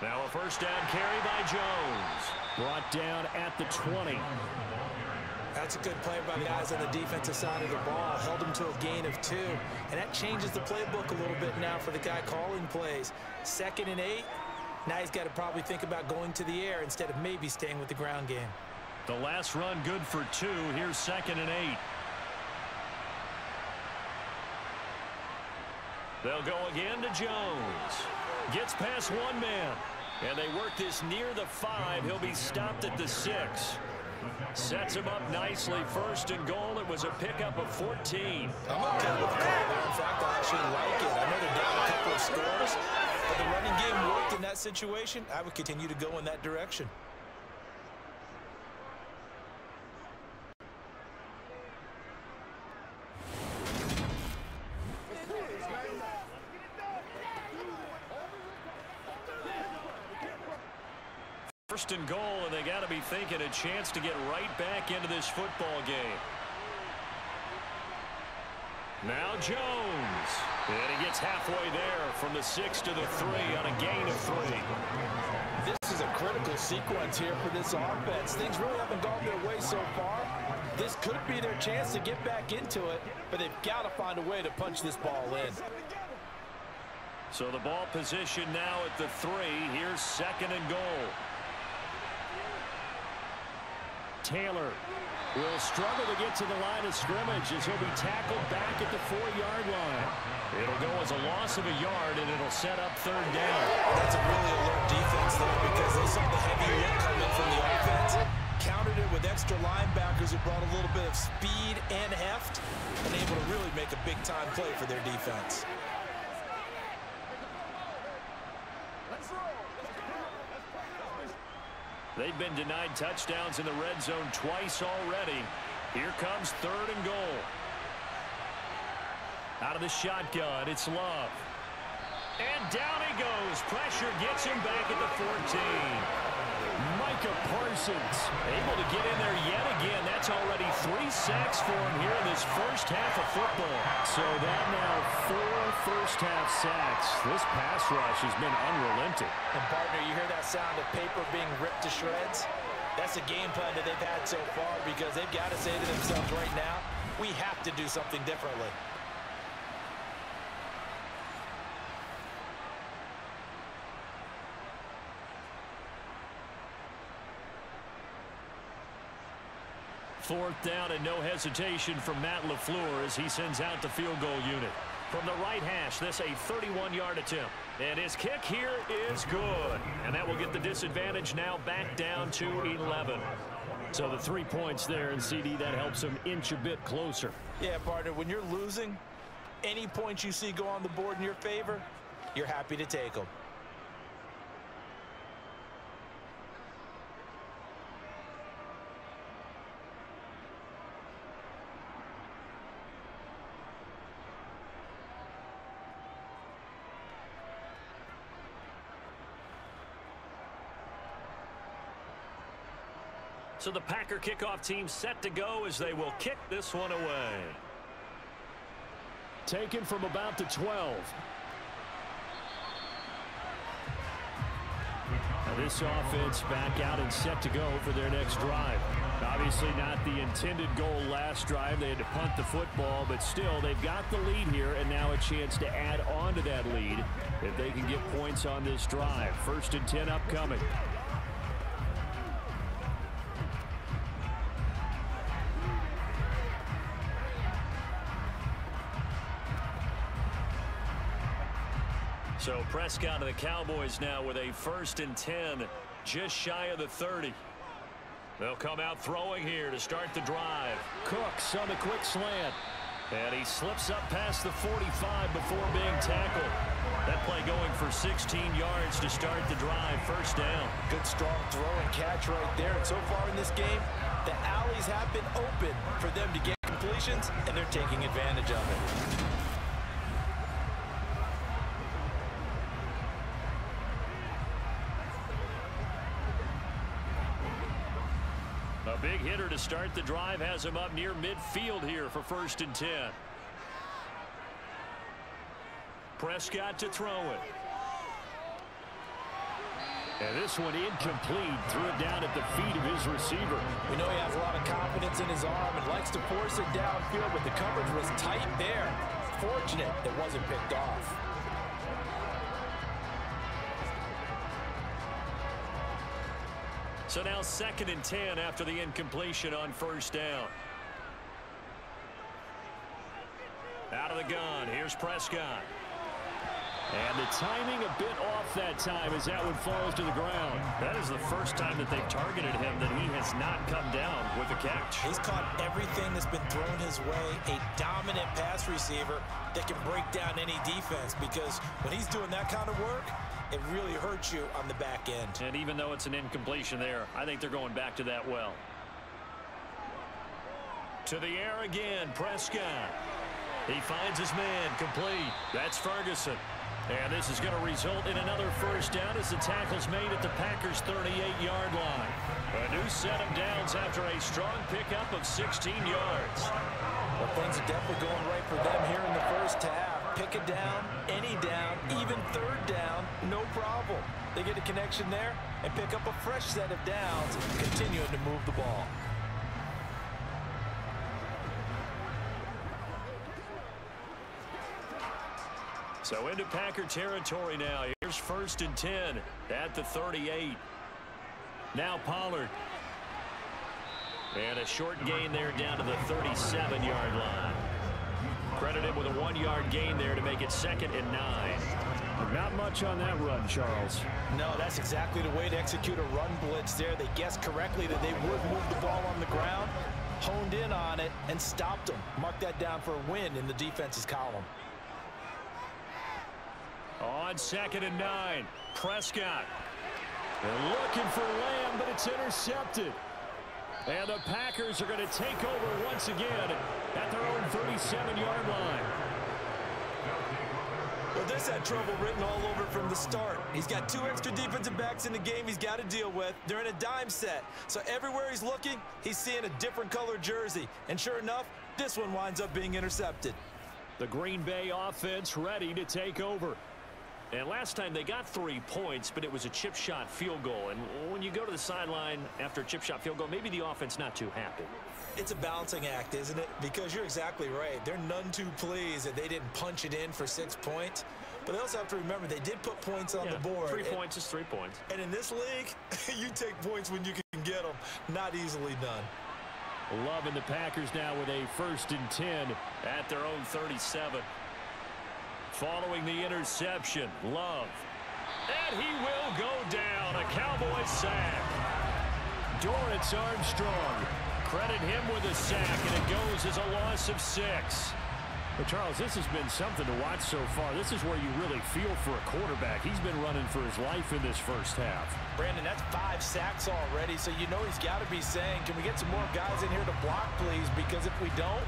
Now a 1st down carry by Jones. Brought down at the 20. That's a good play by the guys on the defensive side of the ball. Held him to a gain of 2. And that changes the playbook a little bit now for the guy calling plays. 2nd and 8. Now he's got to probably think about going to the air instead of maybe staying with the ground game. The last run good for 2. Here's 2nd and 8. They'll go again to Jones. Gets past one man. And they work this near the 5. He'll be stopped at the 6. Sets him up nicely. First and goal. It was a pickup of 14. I'm okay with the call there. In fact, I actually like it. I know they're down a couple of scores, but the running game worked in that situation. I would continue to go in that direction. First and goal, and they got to be thinking a chance to get right back into this football game. Now Jones. And he gets halfway there from the 6 to the 3 on a gain of 3. This is a critical sequence here for this offense. Things really haven't gone their way so far. This could be their chance to get back into it, but they've got to find a way to punch this ball in. So the ball position now at the 3. Here's second and goal. Taylor will struggle to get to the line of scrimmage as he'll be tackled back at the 4-yard line. It'll go as a loss of a yard, and it'll set up third down. That's a really alert defense there because they saw the heavy lift coming from the offense, countered it with extra linebackers who brought a little bit of speed and heft, and able to really make a big-time play for their defense. They've been denied touchdowns in the red zone twice already. Here comes third and goal. Out of the shotgun, it's Love. And down he goes. Pressure gets him back at the 14. Micah Parsons able to get in there yet again. That's already 3 sacks for him here in this first half of football. So that now 4 first-half sacks. This pass rush has been unrelenting. And, partner, you hear that sound of paper being ripped to shreds? That's a game plan that they've had so far because they've got to say to themselves right now, we have to do something differently. Fourth down and no hesitation from Matt LaFleur as he sends out the field goal unit. From the right hash, this a 31-yard attempt. And his kick here is good. And that will get the disadvantage now back down to 11. So the 3 points there, and CD, that helps him inch a bit closer. Yeah, partner, when you're losing, any points you see go on the board in your favor, you're happy to take them. So the Packer kickoff team set to go as they will kick this one away. Taken from about the 12. Now this offense back out and set to go for their next drive. Obviously not the intended goal last drive. They had to punt the football, but still they've got the lead here and now a chance to add on to that lead if they can get points on this drive. 1st and 10 upcoming. So Prescott of the Cowboys now with a 1st and 10, just shy of the 30. They'll come out throwing here to start the drive. Cooks on the quick slant. And he slips up past the 45 before being tackled. That play going for 16 yards to start the drive. 1st down. Good strong throw and catch right there. And so far in this game, the alleys have been open for them to get completions, and they're taking advantage of it. A big hitter to start the drive has him up near midfield here for 1st and 10. Prescott to throw it. And this one incomplete. Threw it down at the feet of his receiver. We know he has a lot of confidence in his arm and likes to force it downfield, but the coverage was tight there. Fortunate it wasn't picked off. So now 2nd and 10 after the incompletion on 1st down. Out of the gun, here's Prescott. And the timing a bit off that time as that one falls to the ground. That is the first time that they've targeted him that he has not come down with a catch. He's caught everything that's been thrown his way. A dominant pass receiver that can break down any defense, because when he's doing that kind of work, it really hurts you on the back end. And even though it's an incompletion there, I think they're going back to that well. To the air again, Prescott. He finds his man, complete. That's Ferguson. And this is going to result in another first down as the tackle's made at the Packers' 38-yard line. A new set of downs after a strong pickup of 16 yards. Well, things are definitely going right for them here in the first half. Pick a down, any down, even third down, no problem. They get a connection there and pick up a fresh set of downs, continuing to move the ball. So into Packer territory now. Here's 1st and 10 at the 38. Now Pollard. And a short gain there down to the 37-yard line. Credit him with a 1-yard gain there to make it 2nd and 9. Not much on that run, Charles. No, that's exactly the way to execute a run blitz there. They guessed correctly that they would move the ball on the ground, honed in on it, and stopped them. Mark that down for a win in the defense's column. On 2nd and 9, Prescott. They're looking for Lamb, but it's intercepted. And the Packers are going to take over once again at their own 37-yard line. Well, this had trouble written all over from the start. He's got 2 extra defensive backs in the game he's got to deal with. They're in a dime set. So everywhere he's looking, he's seeing a different color jersey. And sure enough, this one winds up being intercepted. The Green Bay offense ready to take over. And last time they got 3 points, but it was a chip shot field goal. And when you go to the sideline after a chip shot field goal, maybe the offense not too happy. It's a balancing act, isn't it? Because you're exactly right. They're none too pleased that they didn't punch it in for 6 points. But they also have to remember they did put points on the board. 3 points is 3 points. And in this league, you take points when you can get them. Not easily done. Loving the Packers now with a 1st and 10 at their own 37. Following the interception, Love. And he will go down. A Cowboys sack. Dorrance Armstrong. Credit him with a sack, and it goes as a loss of 6. But Charles, this has been something to watch so far. This is where you really feel for a quarterback. He's been running for his life in this first half. Brandon, that's 5 sacks already, so you know he's got to be saying, can we get some more guys in here to block, please? Because if we don't,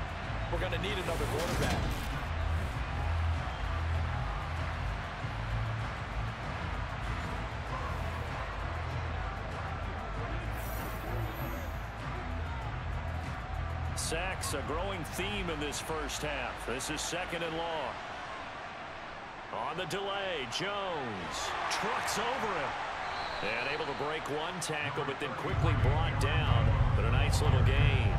we're going to need another quarterback. Sacks, a growing theme in this first half. This is 2nd and long. On the delay, Jones trucks over him. And able to break 1 tackle, but then quickly brought down. But a nice little gain.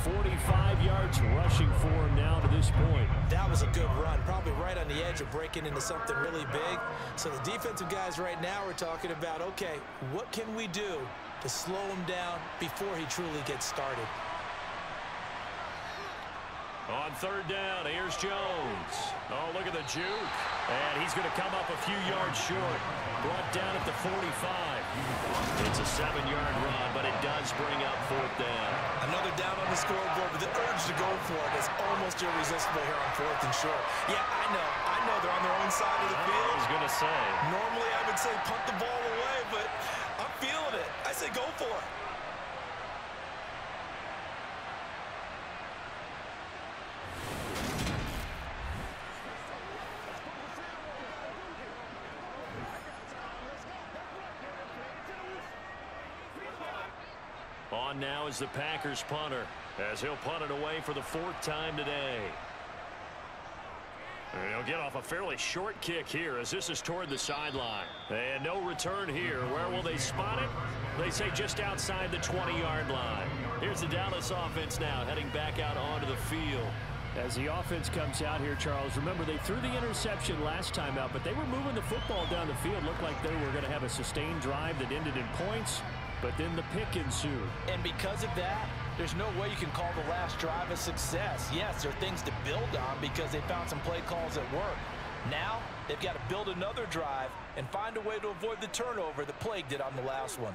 45 yards rushing for him now to this point. That was a good run, probably right on the edge of breaking into something really big. So the defensive guys right now are talking about, okay, what can we do to slow him down before he truly gets started? On 3rd down, here's Jones. Oh, look at the juke. And he's going to come up a few yards short. Brought down at the 45. It's a 7-yard run, but it does bring up 4th down. Another down on the scoreboard, but the urge to go for it is almost irresistible here on 4th and short. Yeah, I know they're on their own side of the field. I was going to say. Normally I would say punt the ball away, but I'm feeling it. I say go for it. On now is the Packers punter, as he'll punt it away for the 4th time today. And he'll get off a fairly short kick here as this is toward the sideline. And no return here. Where will they spot it? They say just outside the 20-yard line. Here's the Dallas offense now heading back out onto the field. As the offense comes out here, Charles, remember they threw the interception last time out, but they were moving the football down the field. Looked like they were going to have a sustained drive that ended in points, but then the pick ensued. And because of that, there's no way you can call the last drive a success. Yes, there are things to build on because they found some play calls that work. Now, They've got to build another drive and find a way to avoid the turnover that plagued it on the last one.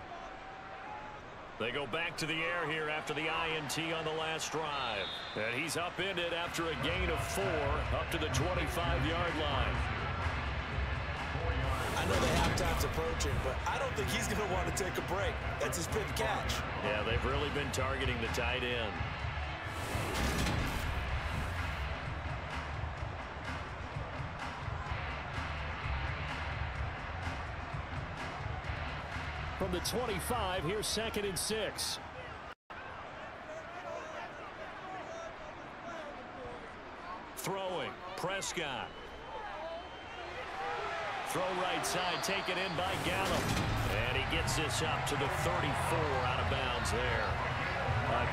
They go back to the air here after the INT on the last drive. And he's upended after a gain of 4 up to the 25-yard line. I know the halftime's approaching, but I don't think he's going to want to take a break. That's his 5th catch. Yeah, they've really been targeting the tight end. From the 25, here's 2nd and 6. Throwing, Prescott. Throw right side, taken in by Gallup. And he gets this up to the 34, out of bounds there.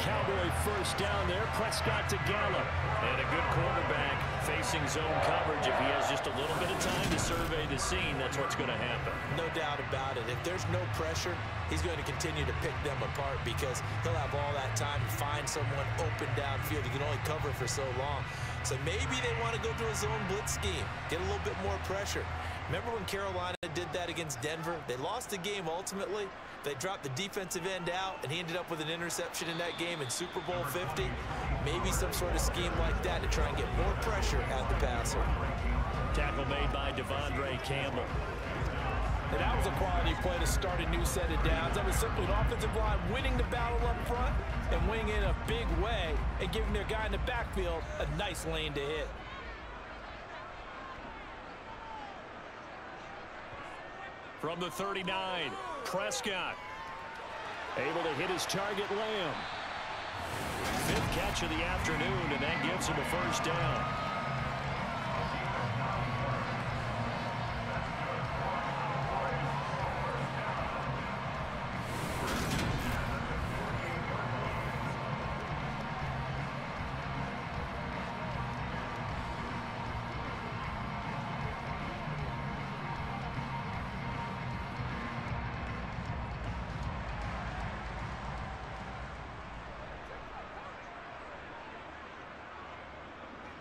Cowboy first down there. Prescott to Gallup. And a good quarterback facing zone coverage. If he has just a little bit of time to survey the scene, that's what's going to happen. No doubt about it. If there's no pressure, he's going to continue to pick them apart because he'll have all that time to find someone open downfield. He can only cover for so long. So maybe they want to go to a zone blitz scheme, get a little bit more pressure. Remember when Carolina did that against Denver? They lost the game ultimately. They dropped the defensive end out, and he ended up with an interception in that game in Super Bowl 50. Maybe some sort of scheme like that to try and get more pressure at the passer. Tackle made by Devondre Campbell. And that was a quality play to start a new set of downs. That was simply an offensive line winning the battle up front and winning in a big way and giving their guy in the backfield a nice lane to hit. From the 39, Prescott. Able to hit his target, Lamb. 5th catch of the afternoon, and that gives him a first down.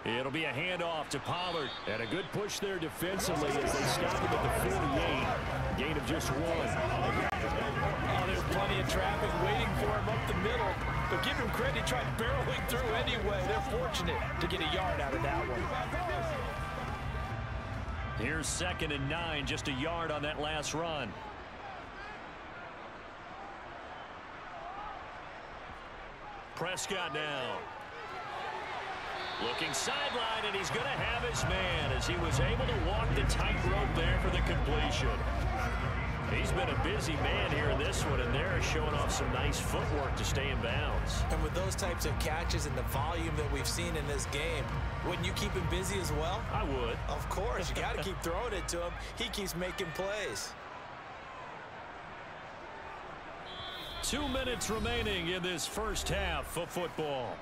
It'll be a handoff to Pollard. And a good push there defensively as they stop him at the 48. Gain of just 1. Oh, there's plenty of traffic waiting for him up the middle. But give him credit, he tried barreling through anyway. They're fortunate to get a yard out of that one. Here's 2nd and 9, just a yard on that last run. Prescott now. Looking sideline, and he's going to have his man as he was able to walk the tightrope there for the completion. He's been a busy man here in this one, and they're showing off some nice footwork to stay in bounds. And with those types of catches and the volume that we've seen in this game, wouldn't you keep him busy as well? I would. Of course. You got to keep throwing it to him. He keeps making plays. 2 minutes remaining in this first half of football.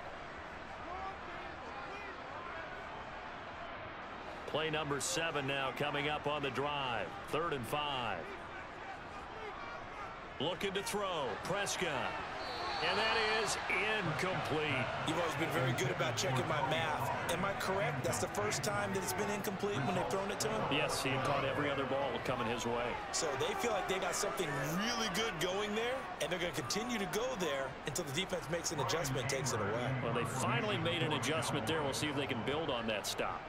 Play number 7 now coming up on the drive. 3rd and 5. Looking to throw. Prescott. And that is incomplete. You've always been very good about checking my math. Am I correct? That's the first time that it's been incomplete when they've thrown it to him? Yes, he had caught every other ball coming his way. So they feel like they got something really good going there, and they're going to continue to go there until the defense makes an adjustment and takes it away. Well, they finally made an adjustment there. We'll see if they can build on that stop.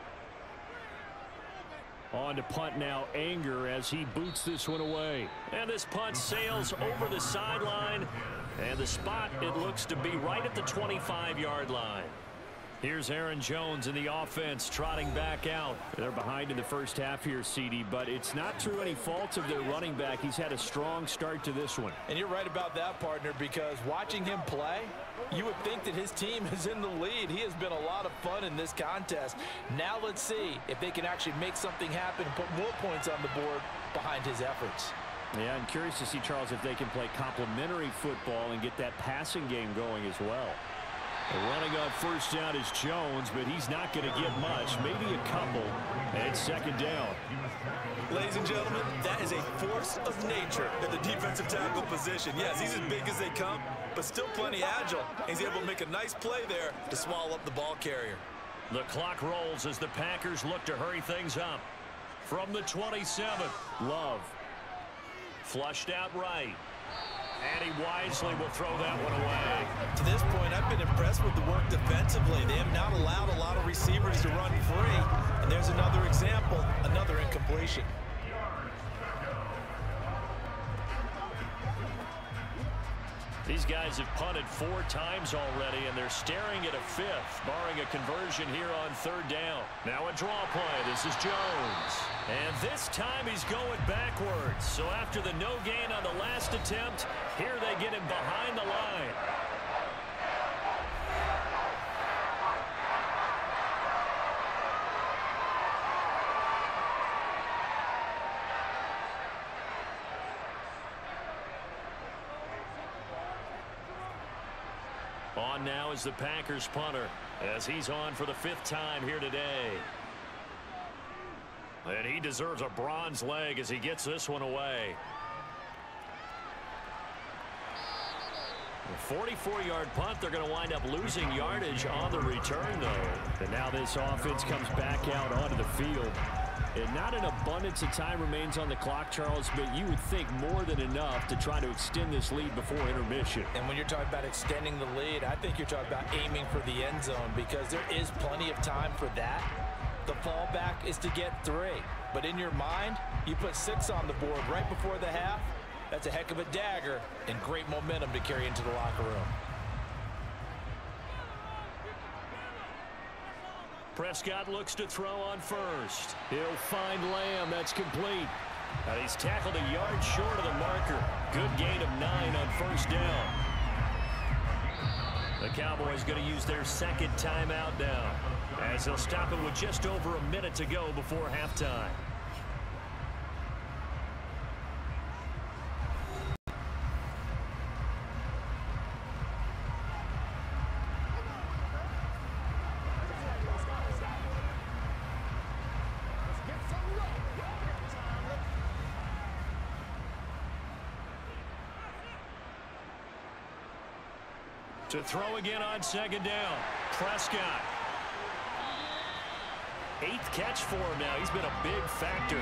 On to punt now, Anger, as he boots this one away. And this punt sails over the sideline. And the spot, it looks to be right at the 25-yard line. Here's Aaron Jones in the offense trotting back out. They're behind in the first half here, CD, but it's not through any faults of their running back. He's had a strong start to this one. And you're right about that, partner, because watching him play, you would think that his team is in the lead. He has been a lot of fun in this contest. Now let's see if they can actually make something happen and put more points on the board behind his efforts. Yeah, I'm curious to see, Charles, if they can play complementary football and get that passing game going as well. The running on first down is Jones, but he's not going to get much, maybe a couple, and 2nd down. Ladies and gentlemen, that is a force of nature at the defensive tackle position. Yes, he's as big as they come, but still plenty agile. He's able to make a nice play there to swallow up the ball carrier. The clock rolls as the Packers look to hurry things up. From the 27, Love. Flushed out right. And he wisely will throw that one away. To this point, I've been impressed with the work defensively. They have not allowed a lot of receivers to run free. And there's another example, another incompletion. These guys have punted 4 times already, and they're staring at a 5th, barring a conversion here on 3rd down. Now a draw play. This is Jones. And this time he's going backwards. So after the no gain on the last attempt, here they get him behind the line. On now is the Packers punter as he's on for the 5th time here today. And he deserves a bronze leg as he gets this one away. A 44-yard punt. They're going to wind up losing yardage on the return, though. And now this offense comes back out onto the field. And not an abundance of time remains on the clock, Charles, but you would think more than enough to try to extend this lead before intermission. And when you're talking about extending the lead, I think you're talking about aiming for the end zone because there is plenty of time for that. The fallback is to get 3. But in your mind, you put 6 on the board right before the half. That's a heck of a dagger and great momentum to carry into the locker room. Prescott looks to throw on first. He'll find Lamb. That's complete. And he's tackled a yard short of the marker. Good gain of 9 on 1st down. The Cowboys going to use their 2nd timeout now, as they'll stop it with just over a minute to go before halftime. To throw again on 2nd down. Prescott. 8th catch for him now. He's been a big factor.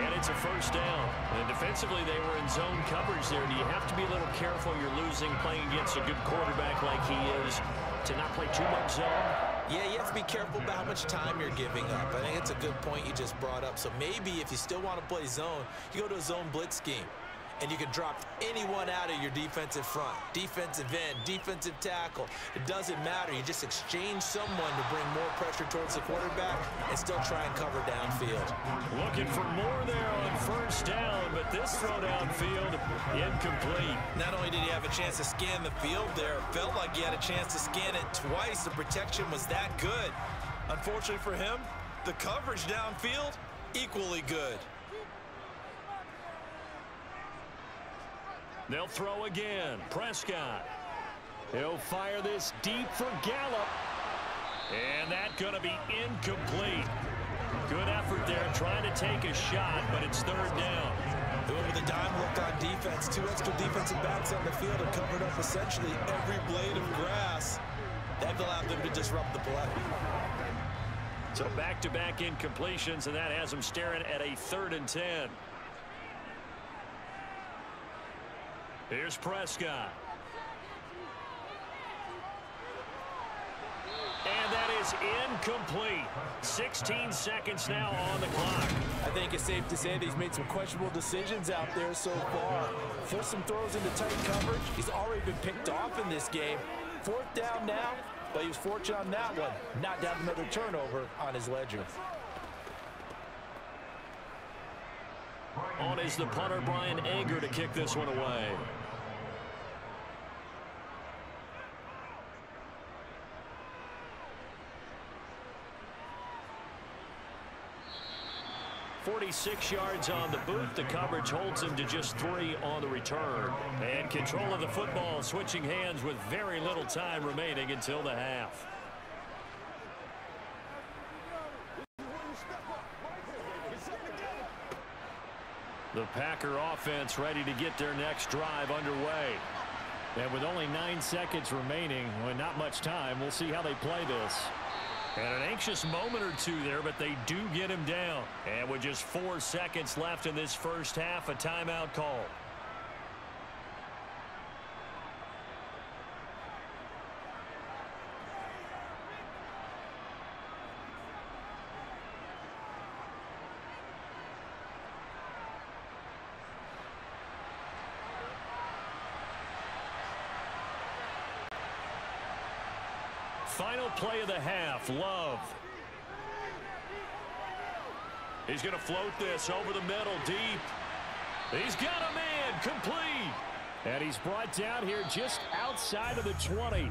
And it's a 1st down. And defensively, they were in zone coverage there. Do you have to be a little careful? You're losing, playing against a good quarterback like he is, to not play too much zone? Yeah, you have to be careful about how much time you're giving up. I think it's a good point you just brought up. So maybe if you still want to play zone, you go to a zone blitz scheme. And you can drop anyone out of your defensive front, defensive end, defensive tackle. It doesn't matter. You just exchange someone to bring more pressure towards the quarterback and still try and cover downfield. Looking for more there on 1st down, but this throw downfield incomplete. Not only did he have a chance to scan the field there, it felt like he had a chance to scan it twice. The protection was that good. Unfortunately for him, the coverage downfield, equally good. They'll throw again. Prescott. He'll fire this deep for Gallup. And that's going to be incomplete. Good effort there trying to take a shot, but it's 3rd down. Doing with a dime look on defense. 2 extra defensive backs on the field and covered up essentially every blade of grass. That allowed them to disrupt the play. So back-to-back incompletions, and that has them staring at a 3rd and 10. Here's Prescott. And that is incomplete. 16 seconds now on the clock. I think it's safe to say that he's made some questionable decisions out there so far. Forced some throws into tight coverage. He's already been picked off in this game. 4th down now, but he was fortunate on that one. Not to have another turnover on his ledger. On is the punter, Brian Anger, to kick this one away. .46 yards on the boot. The coverage holds him to just 3 on the return. And control of the football switching hands with very little time remaining until the half. The Packer offense ready to get their next drive underway. And with only 9 seconds remaining, well, not much time, we'll see how they play this. And an anxious moment or two there, but they do get him down. And with just 4 seconds left in this first half, a timeout call. Final play of the half, Love. He's going to float this over the middle, deep. He's got a man, complete. And he's brought down here just outside of the 20.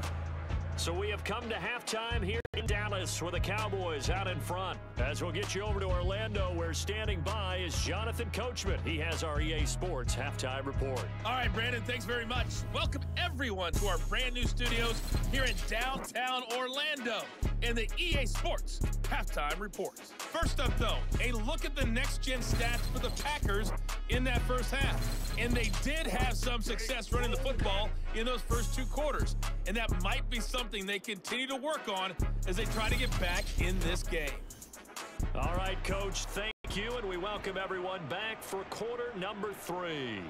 So we have come to halftime here in Dallas with the Cowboys out in front. As we'll get you over to Orlando, where standing by is Jonathan Coachman. He has our EA Sports halftime report. All right, Brandon, thanks very much. Welcome everyone to our brand new studios here in downtown Orlando in the EA Sports halftime reports. First up, though, a look at the next-gen stats for the Packers in that first half. And they did have some success running the football in those first 2 quarters. And that might be something they continue to work on as they try to get back in this game. All right, Coach, thank you, and we welcome everyone back for quarter number 3.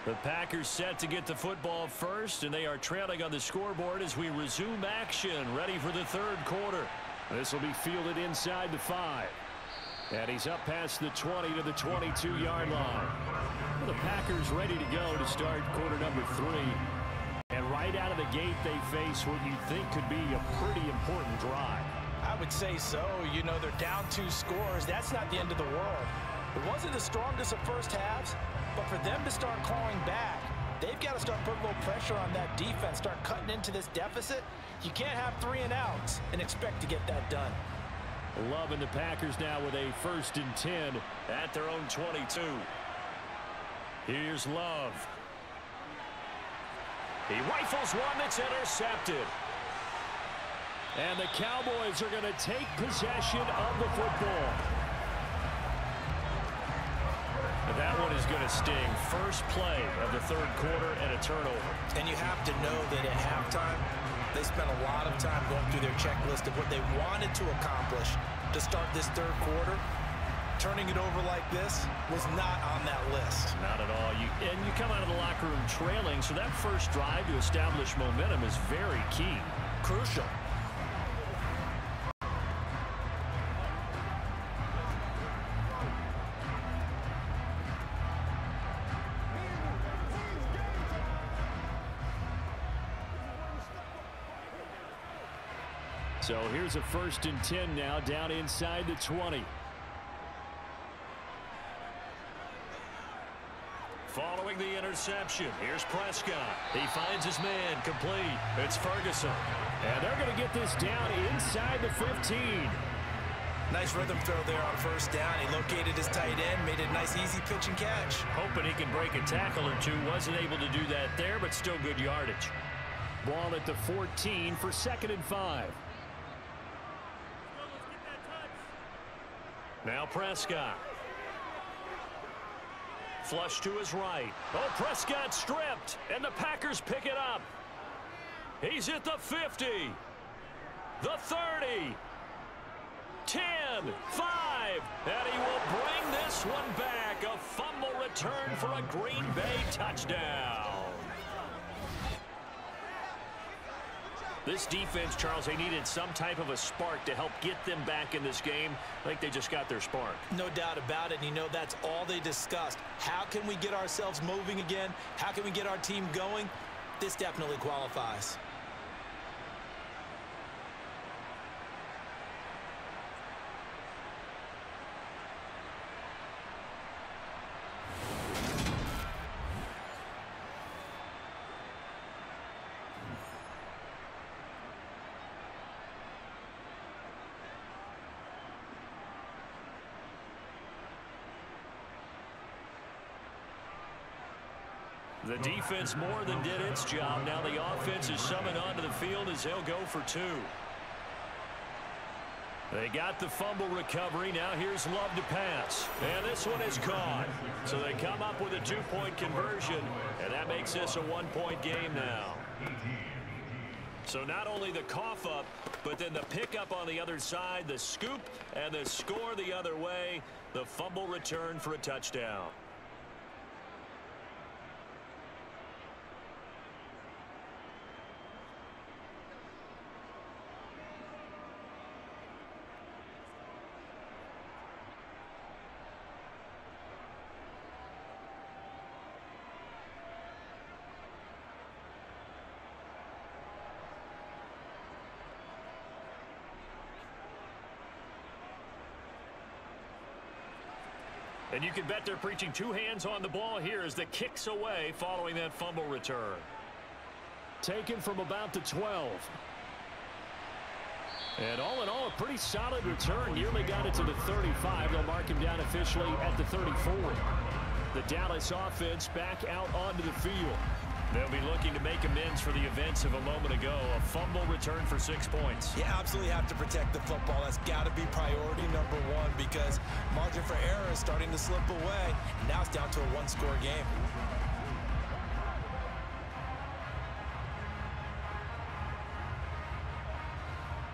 The Packers set to get the football first, and they are trailing on the scoreboard as we resume action, ready for the third quarter. This will be fielded inside the 5. And he's up past the 20 to the 22-yard line. Well, the Packers ready to go to start quarter number 3. And right out of the gate, they face what you think could be a pretty important drive. I would say so. You know, they're down 2 scores. That's not the end of the world. It wasn't the strongest of first halves, but for them to start clawing back, they've got to start putting a little pressure on that defense, start cutting into this deficit. You can't have 3 and outs and expect to get that done. Love and the Packers now with a 1st and 10 at their own 22. Here's Love. He rifles one that's intercepted. And the Cowboys are going to take possession of the football. That one is going to sting. First play of the third quarter and a turnover. And you have to know that at halftime, they spent a lot of time going through their checklist of what they wanted to accomplish to start this third quarter. Turning it over like this was not on that list. Not at all. And you come out of the locker room trailing, so that first drive to establish momentum is very key. Crucial. So here's a 1st and 10 now down inside the 20. Following the interception, here's Prescott. He finds his man, complete. It's Ferguson. And they're going to get this down inside the 15. Nice rhythm throw there on 1st down. He located his tight end, made it a nice easy pitch and catch. Hoping he can break a tackle or two. Wasn't able to do that there, but still good yardage. Ball at the 14 for 2nd and 5. Now Prescott. Flush to his right. Oh, Prescott stripped, and the Packers pick it up. He's at the 50, the 30, 10, 5, and he will bring this one back. A fumble return for a Green Bay touchdown. This defense, Charles, they needed some type of a spark to help get them back in this game. I think they just got their spark. No doubt about it. And you know, that's all they discussed. How can we get ourselves moving again? How can we get our team going? This definitely qualifies. The defense more than did its job. Now the offense is summoned onto the field as they'll go for 2. They got the fumble recovery. Now here's Love to pass. And this one is caught. So they come up with a 2-point conversion, and that makes this a 1-point game now. So not only the cough up, but then the pickup on the other side, the scoop, and the score the other way. The fumble return for a touchdown. And you can bet they're preaching 2 hands on the ball here as the kick's away following that fumble return. Taken from about the 12. And all in all, a pretty solid return. Nearly got it to the 35. They'll mark him down officially at the 34. The Dallas offense back out onto the field. They'll be looking to make amends for the events of a moment ago. A fumble return for 6 points. You absolutely have to protect the football. That's got to be priority number 1 because margin for error is starting to slip away. Now it's down to a 1-score game.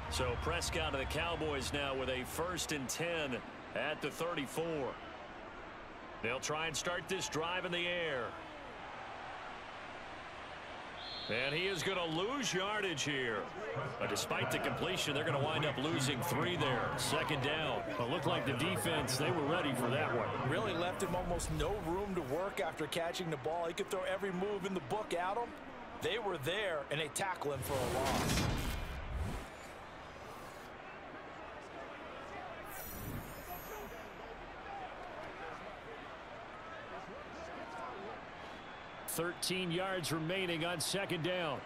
So Prescott of the Cowboys now with a 1st and 10 at the 34. They'll try and start this drive in the air. And he is going to lose yardage here. But despite the completion, they're going to wind up losing 3 there. 2nd down. It looked like the defense, they were ready for that one. Really left him almost no room to work after catching the ball. He could throw every move in the book at him. They were there, and they tackle him for a loss. $13 yards remaining on 2nd down.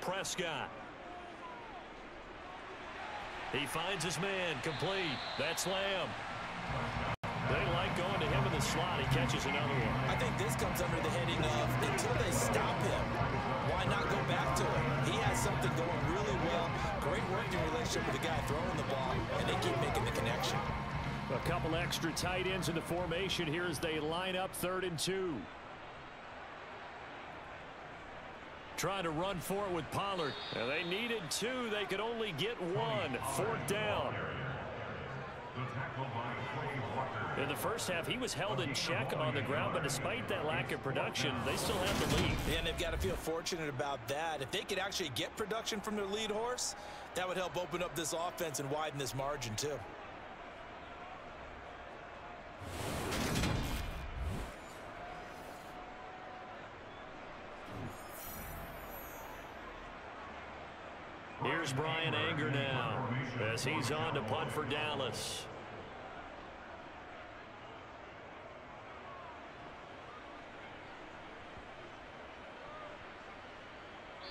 Prescott. He finds his man complete. That's Lamb. They like going to him in the slot. He catches another one. I think this comes under the heading of until they stop him, why not go back to him? He has something going really well. Great working relationship with the guy throwing the ball, and they keep making the connection. A couple extra tight ends in the formation here as they line up 3rd and 2. Trying to run for it with Pollard. And they needed 2. They could only get 1. 4th down. In the first half, he was held in check on the ground, but despite that lack of production, they still have the lead. And they've got to feel fortunate about that. If they could actually get production from their lead horse, that would help open up this offense and widen this margin too. Here's Brian Anger now as he's on to punt for Dallas.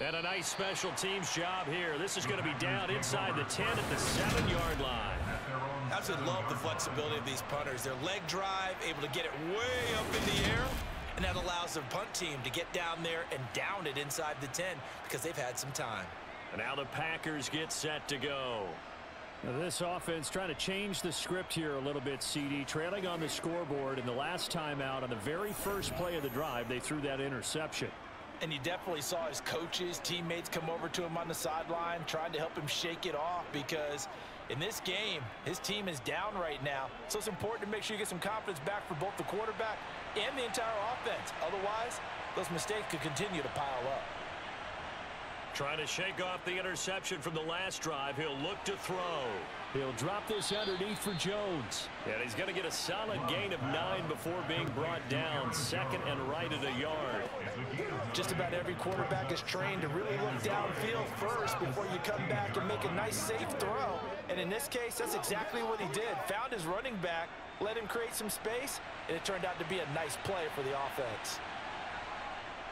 And a nice special teams job here. This is going to be down inside the 10 at the 7-yard line. Absolutely love the flexibility of these punters. Their leg drive, able to get it way up in the air, and that allows the punt team to get down there and down it inside the 10 because they've had some time. And now the Packers get set to go. Now this offense trying to change the script here a little bit, CD. Trailing on the scoreboard, and the last time out on the very first play of the drive, they threw that interception. And you definitely saw his coaches, teammates come over to him on the sideline, trying to help him shake it off because in this game, his team is down right now. So it's important to make sure you get some confidence back for both the quarterback and the entire offense. Otherwise, those mistakes could continue to pile up. Trying to shake off the interception from the last drive. He'll look to throw. He'll drop this underneath for Jones. And he's going to get a solid gain of 9 before being brought down. 2nd and right at a yard. Just about every quarterback is trained to really look downfield first before you come back and make a nice, safe throw. And in this case, that's exactly what he did. Found his running back, let him create some space, and it turned out to be a nice play for the offense.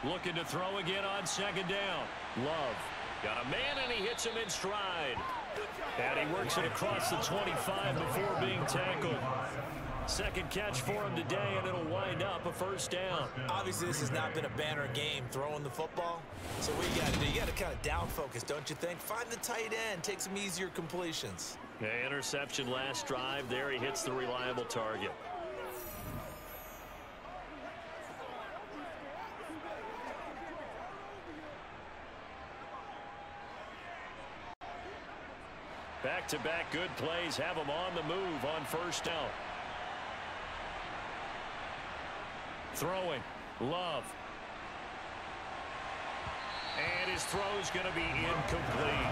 Looking to throw again on 2nd down. Love got a man, and he hits him in stride. And he works it across the 25 before being tackled. Second catch for him today, and it'll wind up a first down. Obviously, this has not been a banner game throwing the football. So what you got to do, you got to kind of down focus, don't you think? Find the tight end, take some easier completions. Yeah, interception last drive. There he hits the reliable target. Back-to-back good plays have him on the move on first down. Throwing, Love. And his throw's going to be incomplete.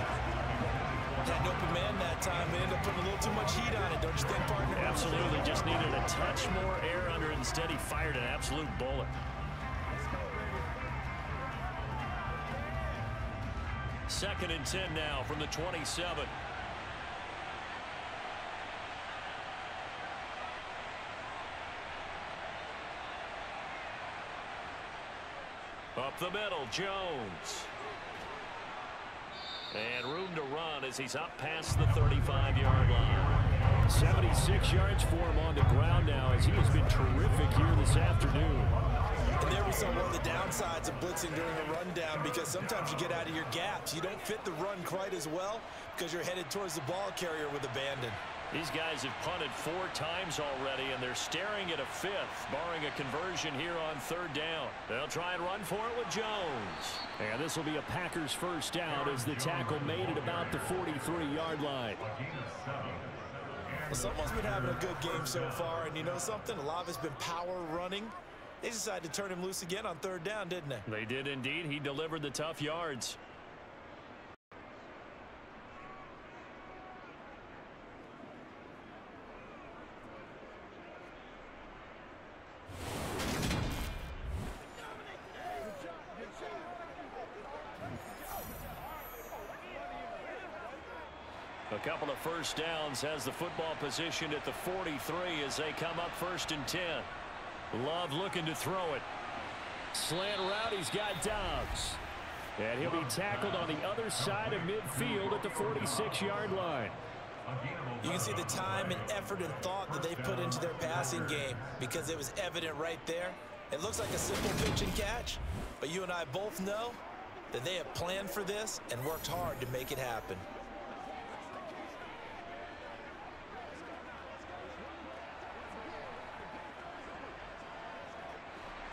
Had an open man that time. They ended up putting a little too much heat on it, don't you think, partner? Absolutely. Just needed a touch more air under it. Instead, he fired an absolute bullet. Second and 10 now from the 27. Up the middle, Jones. And room to run as he's up past the 35-yard line. 76 yards for him on the ground now as he has been terrific here this afternoon. And there we saw one of the downsides of blitzing during a rundown, because sometimes you get out of your gaps. You don't fit the run quite as well because you're headed towards the ball carrier with abandon. These guys have punted 4 times already, and they're staring at a 5th, barring a conversion here on third down. They'll try and run for it with Jones. And this will be a Packers first down as the tackle made it about the 43-yard line. Well, someone's been having a good game so far, and you know something? A lot of it's been power running. They decided to turn him loose again on third down, didn't they? They did indeed. He delivered the tough yards. A couple of first downs has the football positioned at the 43 as they come up first and 10. Love looking to throw it. Slant route, he's got Dobbs. And he'll be tackled on the other side of midfield at the 46-yard line. You can see the time and effort and thought that they've put into their passing game, because it was evident right there. It looks like a simple pitch and catch, but you and I both know that they have planned for this and worked hard to make it happen.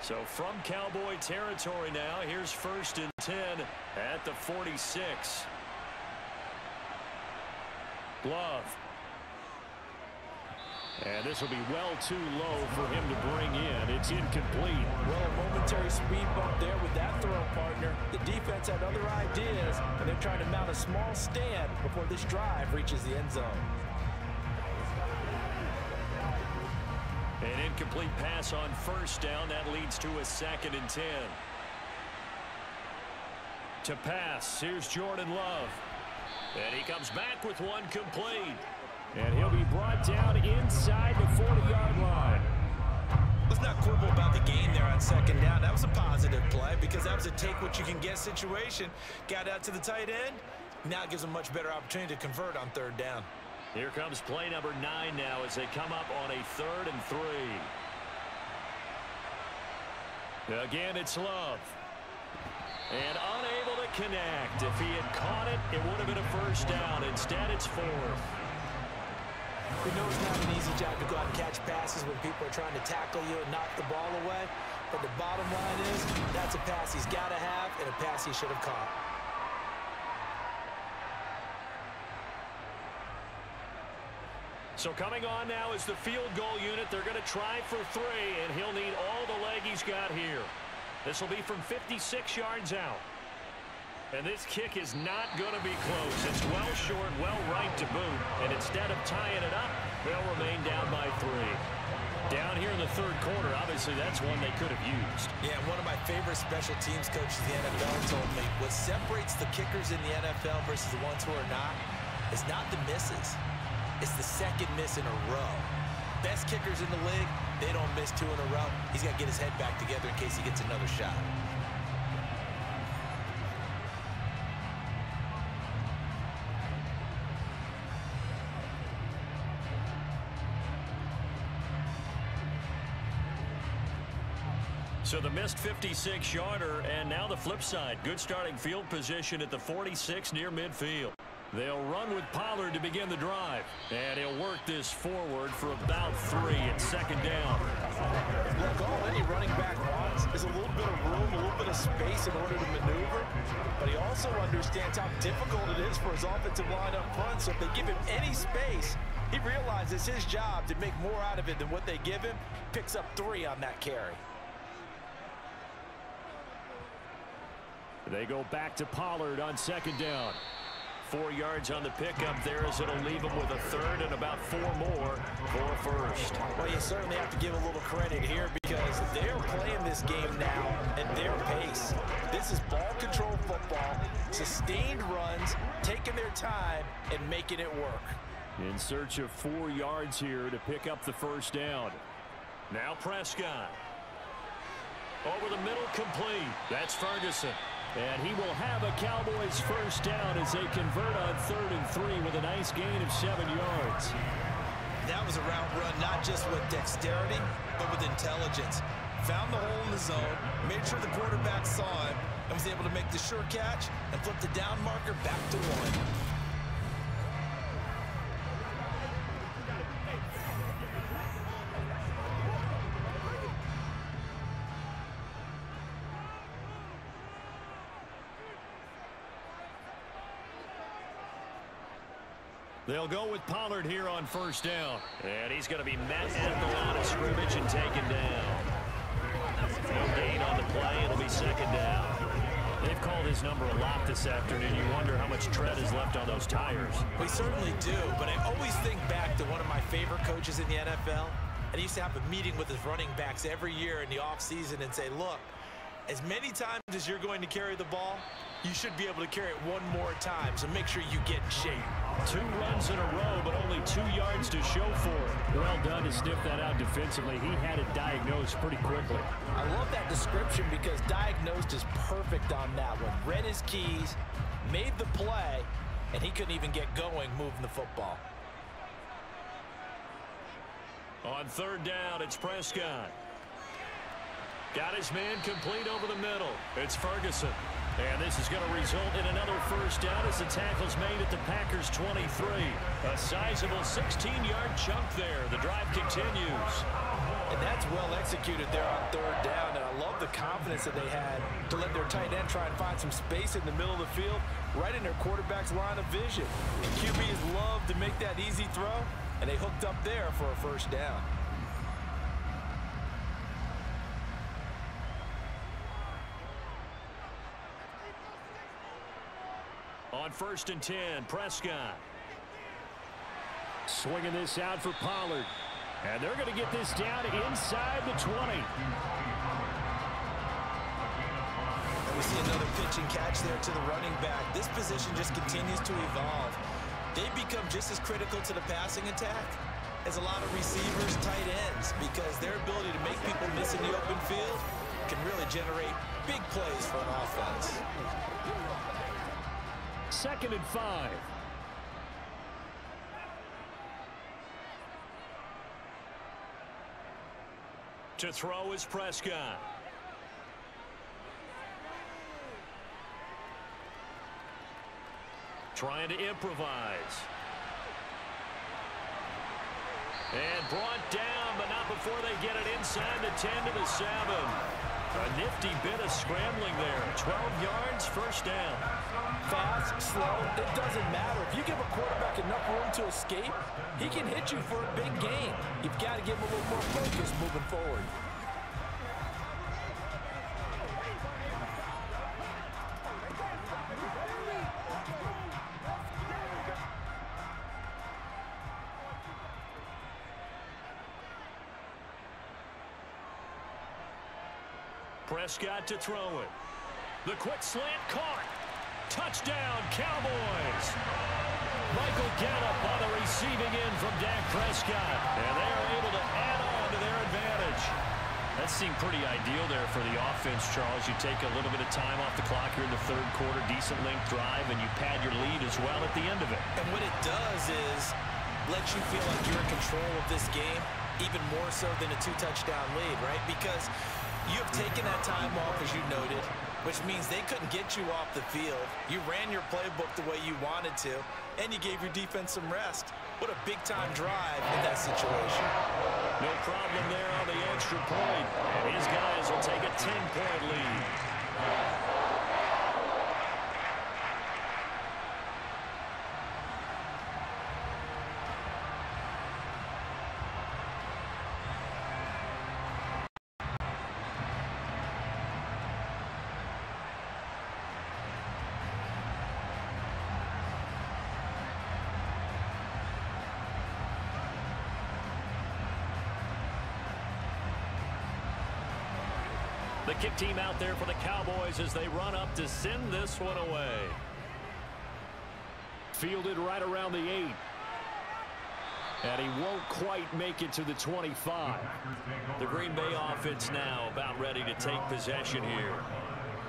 So from Cowboy territory now, here's first and 10 at the 46. Love. And this will be well too low for him to bring in. It's incomplete. Well, a momentary speed bump there with that throw, partner. The defense had other ideas, and they're trying to mount a small stand before this drive reaches the end zone. An incomplete pass on first down. That leads to a second and 10. To pass, here's Jordan Love. And he comes back with one complete. And he'll be brought down inside the 40-yard line. Let's not quibble about the gain there on second down. That was a positive play, because that was a take-what-you-can-get situation. Got out to the tight end. Now it gives them a much better opportunity to convert on third down. Here comes play number 9 now as they come up on a 3rd and 3. Again, it's Love. And unable to connect. If he had caught it, it would have been a first down. Instead, it's 4th. We know it's not an easy job to go out and catch passes when people are trying to tackle you and knock the ball away. But the bottom line is, that's a pass he's got to have and a pass he should have caught. So coming on now is the field goal unit. They're going to try for 3, and he'll need all the leg he's got here. This will be from 56 yards out. And this kick is not going to be close. It's well short, well right to boot. And instead of tying it up, they'll remain down by 3. Down here in the 3rd quarter, obviously that's one they could have used. Yeah, one of my favorite special teams coaches in the NFL told me, what separates the kickers in the NFL versus the ones who are not is not the misses. It's the second miss in a row. Best kickers in the league, they don't miss 2 in a row. He's got to get his head back together in case he gets another shot. So the missed 56-yarder, and now the flip side. Good starting field position at the 46 near midfield. They'll run with Pollard to begin the drive. And he'll work this forward for about 3 at second down. Look, all any running back wants is a little bit of room, a little bit of space in order to maneuver. But he also understands how difficult it is for his offensive line up front. So if they give him any space, he realizes his job to make more out of it than what they give him. Picks up 3 on that carry. They go back to Pollard on second down. 4 yards on the pickup there as it'll leave them with a third and about 4 more for first. Well, you certainly have to give a little credit here because they're playing this game now at their pace. This is ball control football, sustained runs, taking their time and making it work. In search of 4 yards here to pick up the first down. Now Prescott. Over the middle, complete. That's Ferguson. And he will have a Cowboys first down as they convert on 3rd and 3 with a nice gain of 7 yards. That was a route run not just with dexterity, but with intelligence. Found the hole in the zone, made sure the quarterback saw him, and was able to make the sure catch and flip the down marker back to 1. They'll go with Pollard here on first down. And he's going to be met at the line of scrimmage and taken down. No gain on the play. It'll be second down. They've called his number a lot this afternoon. You wonder how much tread is left on those tires. We certainly do, but I always think back to one of my favorite coaches in the NFL. And he used to have a meeting with his running backs every year in the offseason and say, look, as many times as you're going to carry the ball, you should be able to carry it one more time, so make sure you get in shape. 2 runs in a row, but only 2 yards to show for it. Well done to sniff that out defensively. He had it diagnosed pretty quickly. I love that description because diagnosed is perfect on that one. Read his keys, made the play, and he couldn't even get going moving the football. On 3rd down, it's Prescott. Got his man complete over the middle. It's Ferguson. And this is going to result in another first down as the tackle's made at the Packers' 23. A sizable 16-yard chunk there. The drive continues. And that's well executed there on 3rd down. And I love the confidence that they had to let their tight end try and find some space in the middle of the field, right in their quarterback's line of vision. And QBs love to make that easy throw, and they hooked up there for a first down. On 1st and 10, Prescott. Swinging this out for Pollard. And they're going to get this down inside the 20. And we see another pitch and catch there to the running back. This position just continues to evolve. They become just as critical to the passing attack as a lot of receivers, tight ends, because their ability to make people miss in the open field can really generate big plays for an offense. 2nd and 5. To throw is Prescott. Trying to improvise. And brought down, but not before they get it inside the 10 to the 7. A nifty bit of scrambling there. 12 yards, first down. Fast, slow, it doesn't matter. If you give a quarterback enough room to escape, he can hit you for a big gain. You've got to give him a little more focus moving forward. Prescott to throw it. The quick slant caught. Touchdown, Cowboys. Michael Gallup on the receiving end from Dak Prescott. And they are able to add on to their advantage. That seemed pretty ideal there for the offense, Charles. You take a little bit of time off the clock here in the 3rd quarter, decent length drive, and you pad your lead as well at the end of it. And what it does is let you feel like you're in control of this game, even more so than a 2-touchdown lead, right? Because You have taken that time off, as you noted, which means they couldn't get you off the field. You ran your playbook the way you wanted to, and you gave your defense some rest. What a big-time drive in that situation. No problem there on the extra point. And his guys will take a 10-point lead. The kick team out there for the Cowboys as they run up to send this one away. Fielded right around the 8. And he won't quite make it to the 25. The Green Bay offense now about ready to take possession here.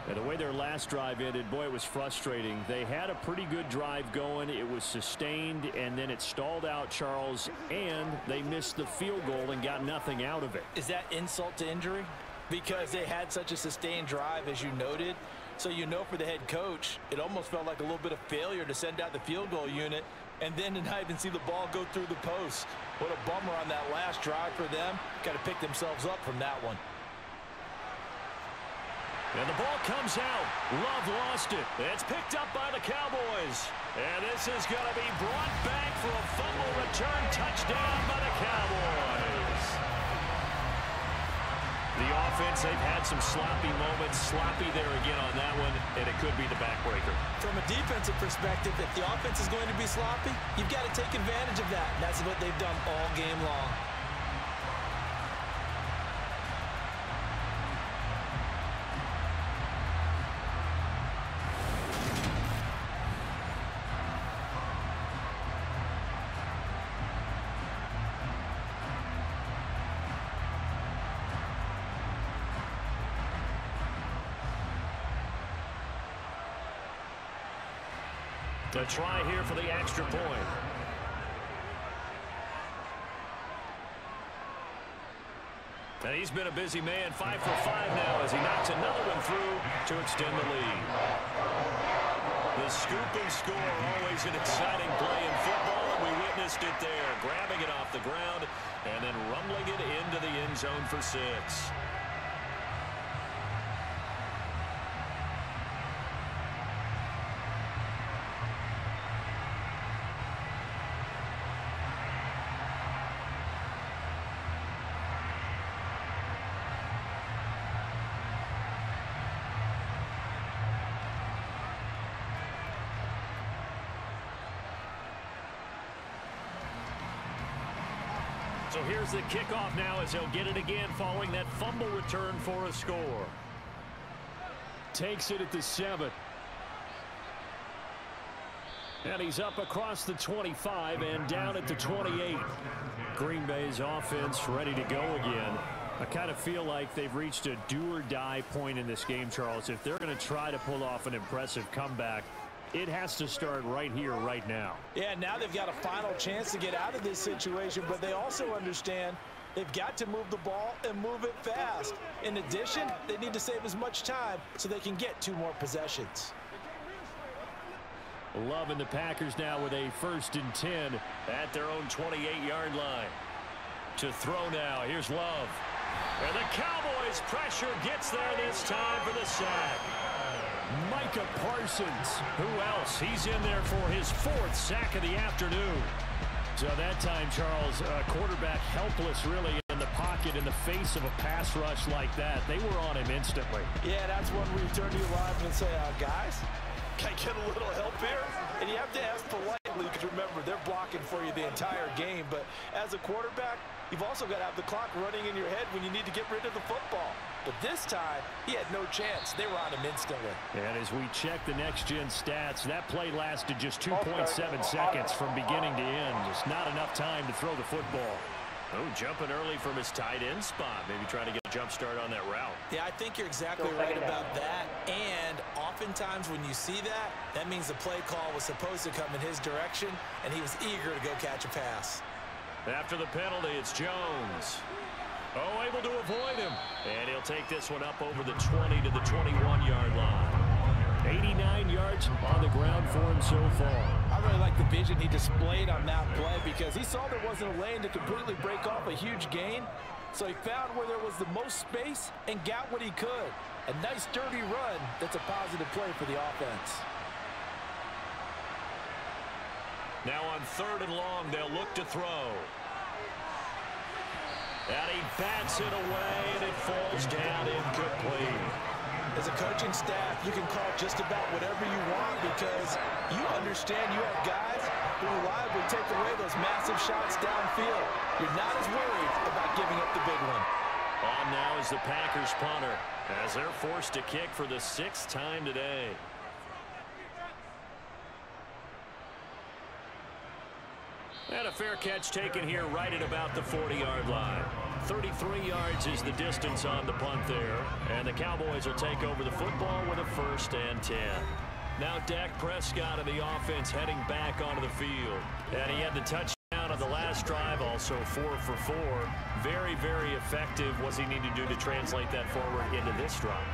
And the way their last drive ended, boy, it was frustrating. They had a pretty good drive going. It was sustained, and then it stalled out, Charles, and they missed the field goal and got nothing out of it. Is that insult to injury? Because they had such a sustained drive, as you noted. So you know for the head coach, it almost felt like a little bit of failure to send out the field goal unit and then to not even see the ball go through the post. What a bummer on that last drive for them. Got to pick themselves up from that one. And the ball comes out. Love lost it. It's picked up by the Cowboys. And this is going to be brought back for a fumble return touchdown by the Cowboys. The offense, they've had some sloppy moments. Sloppy there again on that one, and it could be the backbreaker. From a defensive perspective, if the offense is going to be sloppy, you've got to take advantage of that. And that's what they've done all game long. A try here for the extra point. And he's been a busy man, 5 for 5 now as he knocks another one through to extend the lead. The scoop and score, always an exciting play in football, and we witnessed it there, grabbing it off the ground and then rumbling it into the end zone for 6. So here's the kickoff now as he'll get it again following that fumble return for a score. Takes it at the 7. And he's up across the 25 and down at the 28. Green Bay's offense ready to go again. I kind of feel like they've reached a do-or-die point in this game, Charles. If they're going to try to pull off an impressive comeback, it has to start right here, right now. Yeah, now they've got a final chance to get out of this situation, but they also understand they've got to move the ball and move it fast. In addition, they need to save as much time so they can get 2 more possessions. Loving the Packers now with a 1st and 10 at their own 28-yard line. To throw now, here's Love. And the Cowboys pressure gets there this time for the sack. Micah Parsons, who else? He's in there for his 4th sack of the afternoon. So that time, Charles, quarterback helpless really in the pocket in the face of a pass rush like that. They were on him instantly. Yeah, that's when we turn to your lineman and say, guys, can I get a little help here? And you have to ask politely because remember, they're blocking for you the entire game. But as a quarterback, you've also got to have the clock running in your head when you need to get rid of the football. But this time, he had no chance. They were on him instantly. And as we check the next-gen stats, that play lasted just 2.7 seconds from beginning to end. Just not enough time to throw the football. Oh, jumping early from his tight end spot. Maybe trying to get a jump start on that route. Yeah, I think you're exactly right about that. And oftentimes when you see that, that means the play call was supposed to come in his direction, and he was eager to go catch a pass. After the penalty, it's Jones. Oh, able to avoid him. And he'll take this one up over the 20 to the 21-yard line. 89 yards on the ground for him so far. I really like the vision he displayed on that play because he saw there wasn't a lane to completely break off a huge gain. So he found where there was the most space and got what he could. A nice, dirty run that's a positive play for the offense. Now on 3rd and long, they'll look to throw. And he bats it away, and it falls down incomplete. As a coaching staff, you can call just about whatever you want because you understand you have guys who reliably take away those massive shots downfield. You're not as worried about giving up the big one. On now is the Packers punter as they're forced to kick for the 6th time today. And a fair catch taken here right at about the 40-yard line. 33 yards is the distance on the punt there. And the Cowboys will take over the football with a 1st and 10. Now Dak Prescott of the offense heading back onto the field. And he had the touchdown on the last drive, also 4 for 4. Very, very effective. What's he need to do to translate that forward into this drive?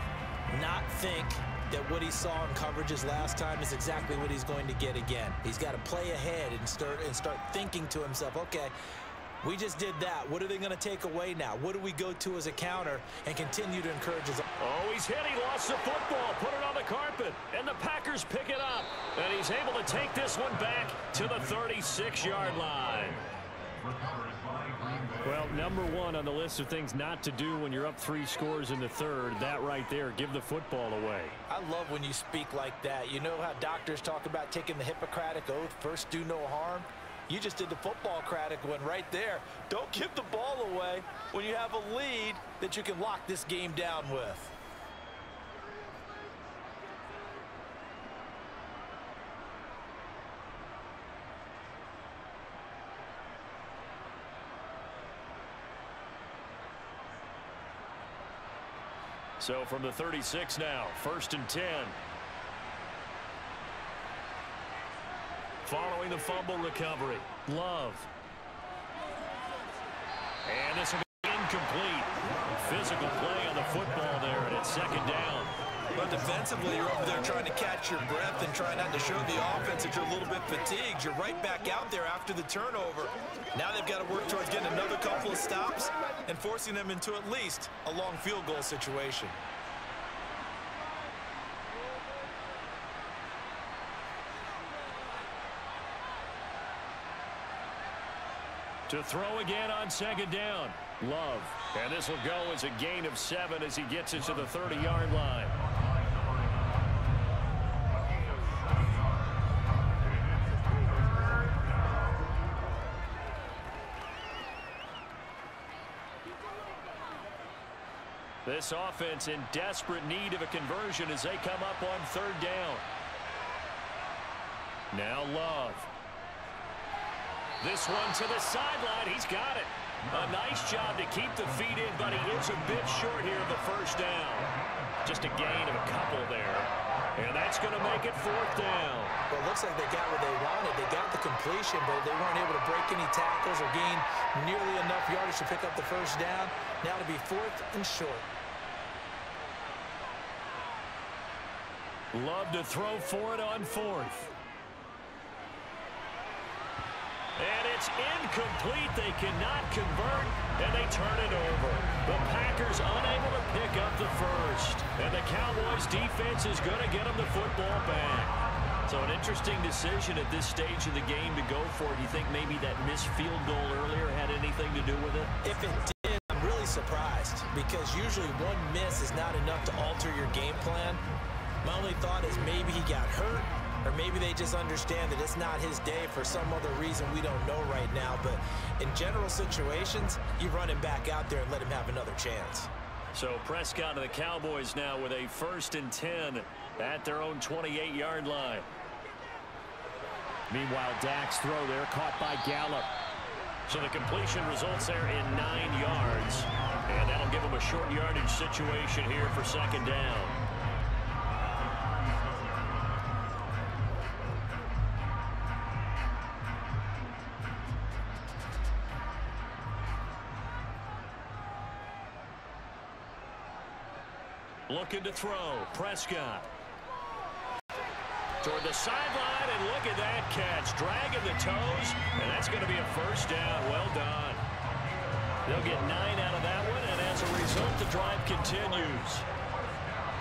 Not think that what he saw in coverages last time is exactly what he's going to get again. He's got to play ahead and start thinking to himself, okay, we just did that. What are they going to take away now? What do we go to as a counter and continue to encourage his... Oh, he's hit. He lost the football. Put it on the carpet. And the Packers pick it up. And he's able to take this one back to the 36-yard line. Well, number 1 on the list of things not to do when you're up 3 scores in the 3rd, that right there, give the football away. I love when you speak like that. You know how doctors talk about taking the Hippocratic Oath, first do no harm? You just did the football-cratic one right there. Don't give the ball away when you have a lead that you can lock this game down with. So from the 36 now, 1st and 10. Following the fumble recovery, Love. And this will be incomplete. Physical play on the football there, and it's 2nd down. But defensively, you're over there trying to catch your breath and trying not to show the offense that you're a little bit fatigued. You're right back out there after the turnover. Now they've got to work towards getting another couple of stops and forcing them into at least a long field goal situation. To throw again on 2nd down, Love. And this will go as a gain of 7 as he gets it to the 30-yard line. This offense in desperate need of a conversion as they come up on 3rd down. Now Love. This one to the sideline. He's got it. A nice job to keep the feet in, but he is a bit short here of the 1st down. Just a gain of a couple there. And that's going to make it 4th down. Well, it looks like they got what they wanted. They got the completion, but they weren't able to break any tackles or gain nearly enough yardage to pick up the 1st down. Now to be 4th and short. Love to throw for it on 4th. And it's incomplete. They cannot convert, and they turn it over. The Packers unable to pick up the 1st. And the Cowboys defense is going to get them the football back. So an interesting decision at this stage of the game to go for it. Do you think maybe that missed field goal earlier had anything to do with it? If it did, I'm really surprised because usually one miss is not enough to alter your game plan. My only thought is maybe he got hurt. Or maybe they just understand that it's not his day for some other reason we don't know right now. But in general situations, you run him back out there and let him have another chance. So Prescott and the Cowboys now with a 1st and 10 at their own 28-yard line. Meanwhile, Dak's throw there caught by Gallup. So the completion results there in 9 yards. And that'll give him a short yardage situation here for 2nd down. Looking to throw. Prescott. Toward the sideline, and look at that catch. Dragging the toes, and that's going to be a first down. Well done. They'll get 9 out of that one, and as a result, the drive continues.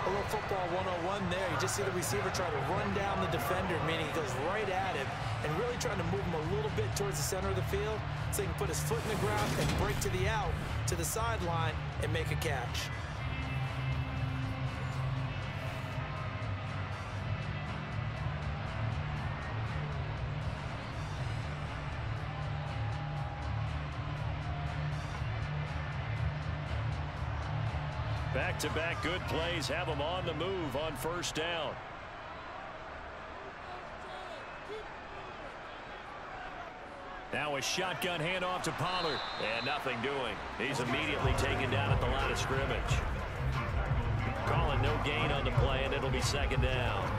A little football 101 there. You just see the receiver try to run down the defender, meaning he goes right at him, and really trying to move him a little bit towards the center of the field so he can put his foot in the ground and break to the out, to the sideline, and make a catch. Back-to-back good plays have them on the move on first down. Now a shotgun handoff to Pollard. And nothing doing. He's immediately taken down at the line of scrimmage. Calling no gain on the play, and it'll be second down.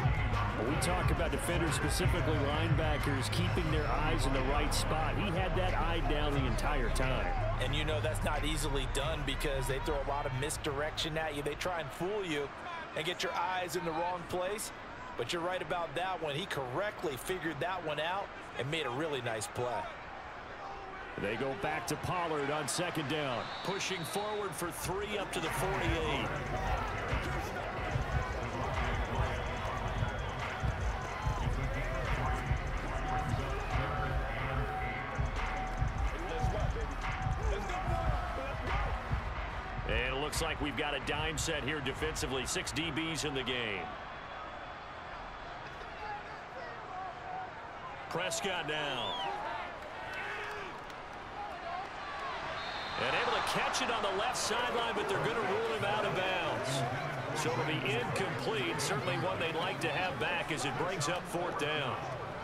We talk about defenders, specifically linebackers, keeping their eyes in the right spot. He had that eye down the entire time. And you know that's not easily done because they throw a lot of misdirection at you. They try and fool you and get your eyes in the wrong place. But you're right about that one. He correctly figured that one out and made a really nice play. They go back to Pollard on second down. Pushing forward for 3 up to the 48. And it looks like we've got a dime set here defensively. 6 DBs in the game. Prescott now. And able to catch it on the left sideline, but they're going to rule him out of bounds. So it'll be incomplete. Certainly one they'd like to have back as it brings up 4th down.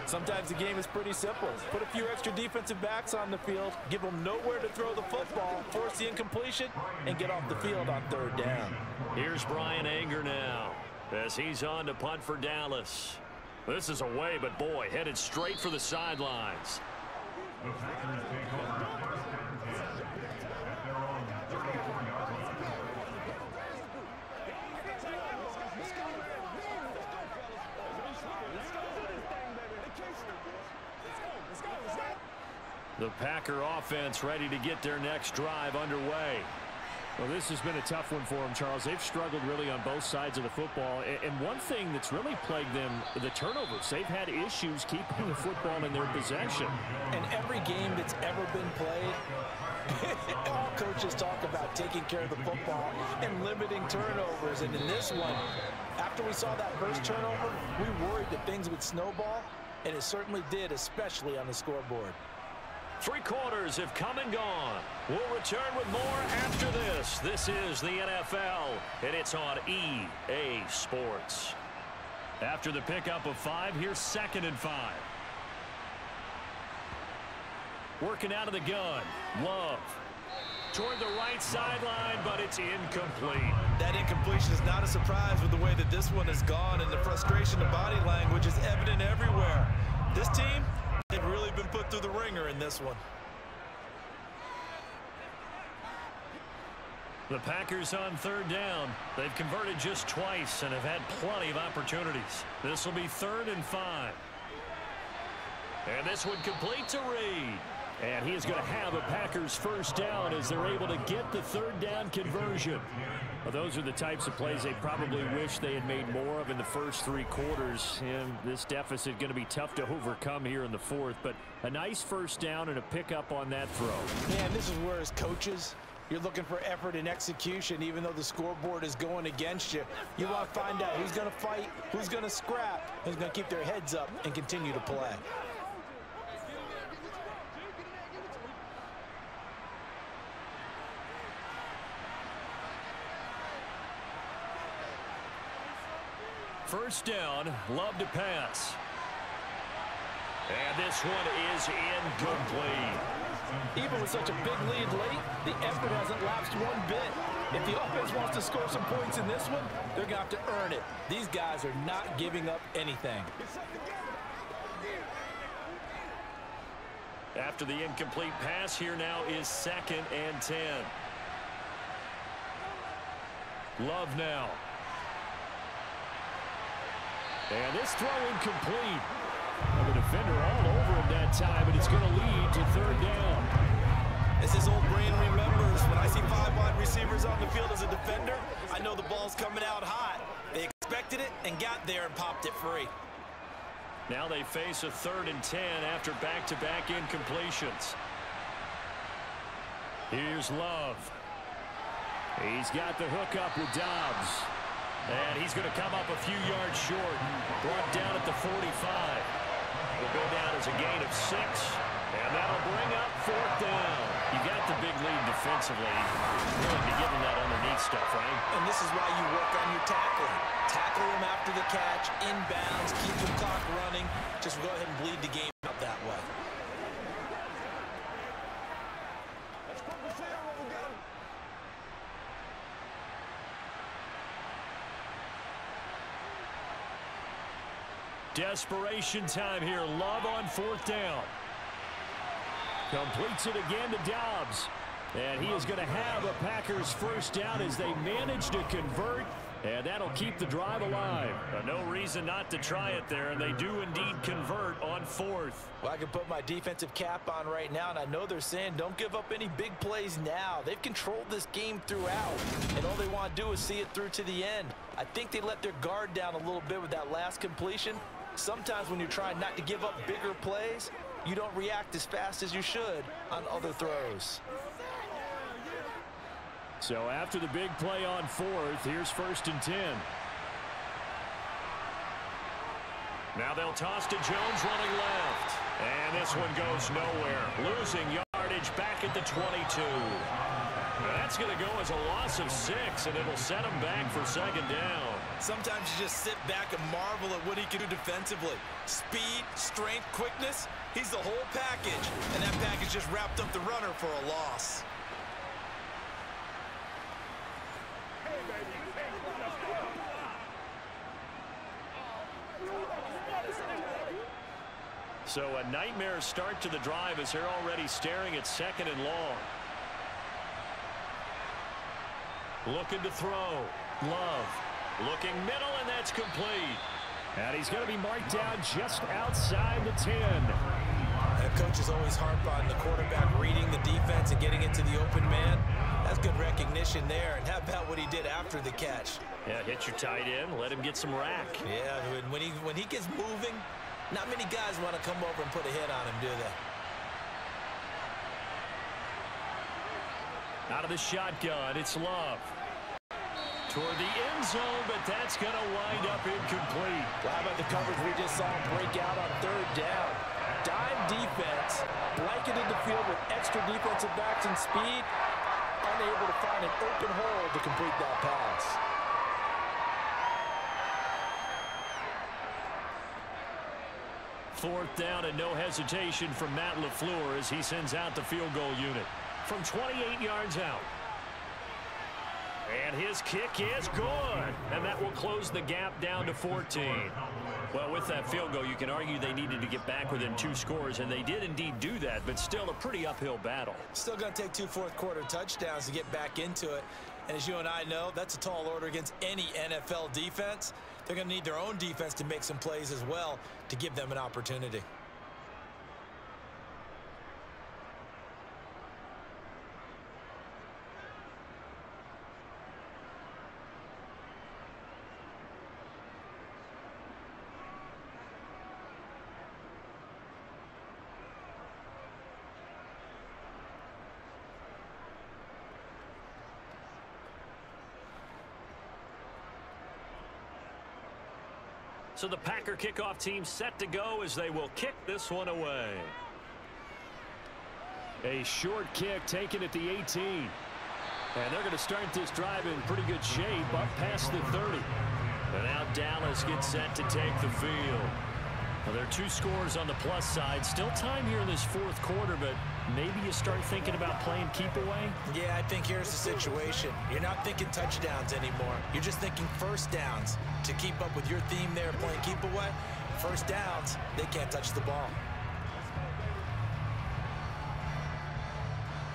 Sometimes the game is pretty simple. Put a few extra defensive backs on the field, give them nowhere to throw the football, force the incompletion, and get off the field on 3rd down. Here's Brian Anger now as he's on to punt for Dallas. This is away, but boy, headed straight for the sidelines. The Packer offense ready to get their next drive underway. Well, this has been a tough one for them, Charles. They've struggled really on both sides of the football. And one thing that's really plagued them, the turnovers. They've had issues keeping the football in their possession. And every game that's ever been played, all coaches talk about taking care of the football and limiting turnovers. And in this one, after we saw that first turnover, we worried that things would snowball, and it certainly did, especially on the scoreboard. 3 quarters have come and gone. We'll return with more after this. This is the NFL, and it's on EA Sports. After the pickup of 5, here's 2nd and 5. Working out of the gun. Love. Toward the right sideline, but it's incomplete. That incompletion is not a surprise with the way that this one has gone, and the frustration of body language is evident everywhere. This team, they've really been put through the ringer in this one. The Packers on 3rd down. They've converted just twice and have had plenty of opportunities. This will be 3rd and 5. And this one complete to Reed. And he is going to have a Packers first down as they're able to get the 3rd down conversion. Well, those are the types of plays they probably wish they had made more of in the first 3 quarters. And this deficit going to be tough to overcome here in the 4th. But a nice first down and a pickup on that throw. Yeah, and this is where as coaches, you're looking for effort and execution, even though the scoreboard is going against you. You want to find out who's going to fight, who's going to scrap, who's going to keep their heads up and continue to play. First down, Love to pass. And this one is incomplete. Even with such a big lead late, the effort hasn't lapsed one bit. If the offense wants to score some points in this one, they're going to have to earn it. These guys are not giving up anything. After the incomplete pass, here now is 2nd and 10. Love now. And this throw incomplete. And the defender all over him that time, and it's going to lead to third down. As his old brain remembers, when I see 5 wide receivers on the field as a defender, I know the ball's coming out hot. They expected it and got there and popped it free. Now they face a 3rd and 10 after back-to-back incompletions. Here's Love. He's got the hook up with Dobbs. And he's going to come up a few yards short. Brought down at the 45. Will go down as a gain of 6. And that'll bring up 4th down. You got the big lead defensively. Really be giving that underneath stuff, right? And this is why you work on your tackling. Tackle him after the catch, inbounds, keep the clock running. Just go ahead and bleed the game out that way. Desperation time here. Love on 4th down. Completes it again to Dobbs. And he is going to have a Packers first down as they manage to convert. And that'll keep the drive alive. No reason not to try it there, and they do indeed convert on 4th. Well, I can put my defensive cap on right now, and I know they're saying don't give up any big plays now. They've controlled this game throughout, and all they want to do is see it through to the end. I think they let their guard down a little bit with that last completion. Sometimes when you're trying not to give up bigger plays, you don't react as fast as you should on other throws. So after the big play on 4th, here's 1st and 10. Now they'll toss to Jones running left. And this one goes nowhere. Losing yardage back at the 22. That's going to go as a loss of 6, and it'll set him back for 2nd down. Sometimes you just sit back and marvel at what he can do defensively. Speed, strength, quickness, he's the whole package. And that package just wrapped up the runner for a loss. So a nightmare start to the drive as they're already staring at 2nd and long. Looking to throw. Love. Looking middle, and that's complete. And he's going to be marked down just outside the 10. And coaches always harp on the quarterback reading the defense and getting it to the open man. That's good recognition there. And how about what he did after the catch? Yeah, hit your tight end, let him get some rack. Yeah, when he gets moving, not many guys want to come over and put a hit on him, do they? Out of the shotgun, it's Love. Toward the end zone, but that's going to wind up incomplete. Well, how about the coverage we just saw him break out on 3rd down? Dime defense, blanketed the field with extra defensive backs and speed, unable to find an open hole to complete that pass. Fourth down and no hesitation from Matt LaFleur as he sends out the field goal unit from 28 yards out. And his kick is good. And that will close the gap down to 14. Well, with that field goal, you can argue they needed to get back within 2 scores, and they did indeed do that, but still a pretty uphill battle. Still going to take 2 fourth-quarter touchdowns to get back into it. And as you and I know, that's a tall order against any NFL defense. They're going to need their own defense to make some plays as well to give them an opportunity. So the Packer kickoff team set to go as they will kick this one away. A short kick taken at the 18. And they're going to start this drive in pretty good shape up past the 30. And now Dallas gets set to take the field. Well, there are 2 scores on the plus side. Still time here in this 4th quarter, but maybe you start thinking about playing keep away? Yeah, I think here's the situation. You're not thinking touchdowns anymore. You're just thinking first downs. To keep up with your theme there, playing keep away, first downs, they can't touch the ball.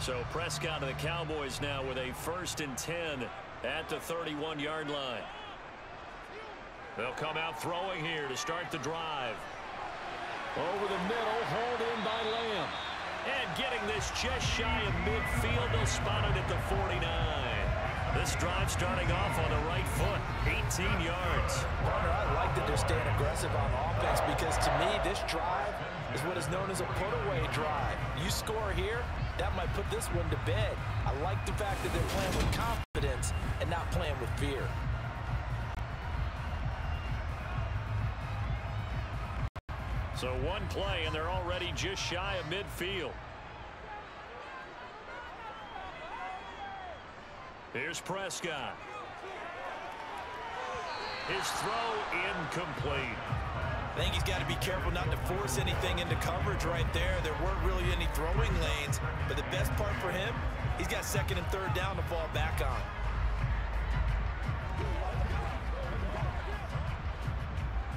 So Prescott and the Cowboys now with a 1st and 10 at the 31-yard line. They'll come out throwing here to start the drive. Over the middle, hauled in by Lamb. And getting this just shy of midfield, they'll spot it at the 49. This drive starting off on the right foot, 18 yards. Partner, I like that they're staying aggressive on offense because to me, this drive is what is known as a put-away drive. You score here, that might put this one to bed. I like the fact that they're playing with confidence and not playing with fear. So one play, and they're already just shy of midfield. Here's Prescott. His throw incomplete. I think he's got to be careful not to force anything into coverage right there. There weren't really any throwing lanes, but the best part for him, he's got second and third down to fall back on.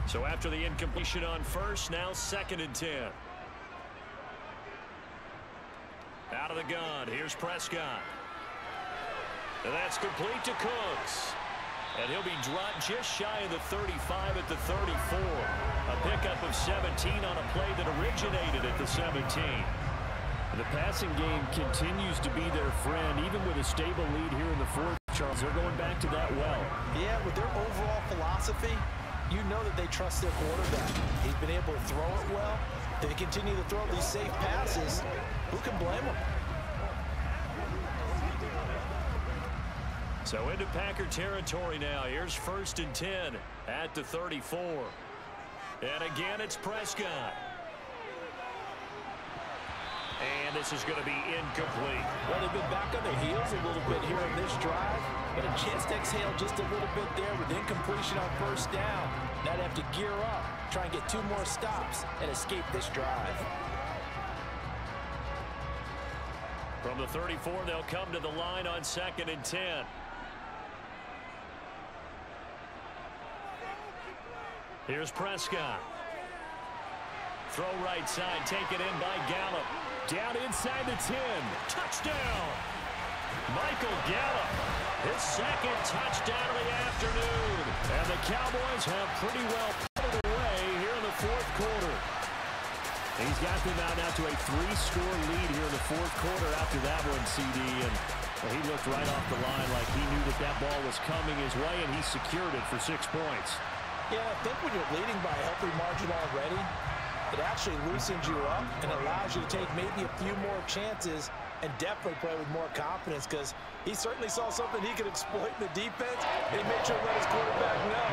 So after the incompletion on first, now 2nd and 10. Out of the gun, here's Prescott. And that's complete to Cooks. And he'll be dropped just shy of the 35 at the 34. A pickup of 17 on a play that originated at the 17. The passing game continues to be their friend, even with a stable lead here in the fourth, Charles. They're going back to that well. Yeah, with their overall philosophy, you know that they trust their quarterback. He's been able to throw it well. If they continue to throw these safe passes, who can blame them? So into Packer territory now. Here's 1st and 10 at the 34. And again, it's Prescott. And this is going to be incomplete. Well, they've been back on their heels a little bit here in this drive, but a chance to exhale just a little bit there with incompletion on first down. Now they have to gear up, try and get 2 more stops, and escape this drive. From the 34, they'll come to the line on 2nd and 10. Here's Prescott. Throw right side, taken in by Gallup. Down inside the 10. Touchdown! Michael Gallup, his 2nd touchdown of the afternoon. And the Cowboys have pretty well put it away here in the fourth quarter. He's got them out now to a 3-score lead here in the fourth quarter after that one, CD. And well, he looked right off the line like he knew that that ball was coming his way, and he secured it for 6 points. Yeah, I think when you're leading by a healthy margin already, it actually loosens you up and allows you to take maybe a few more chances and definitely play with more confidence because he certainly saw something he could exploit in the defense and he made sure to let his quarterback know,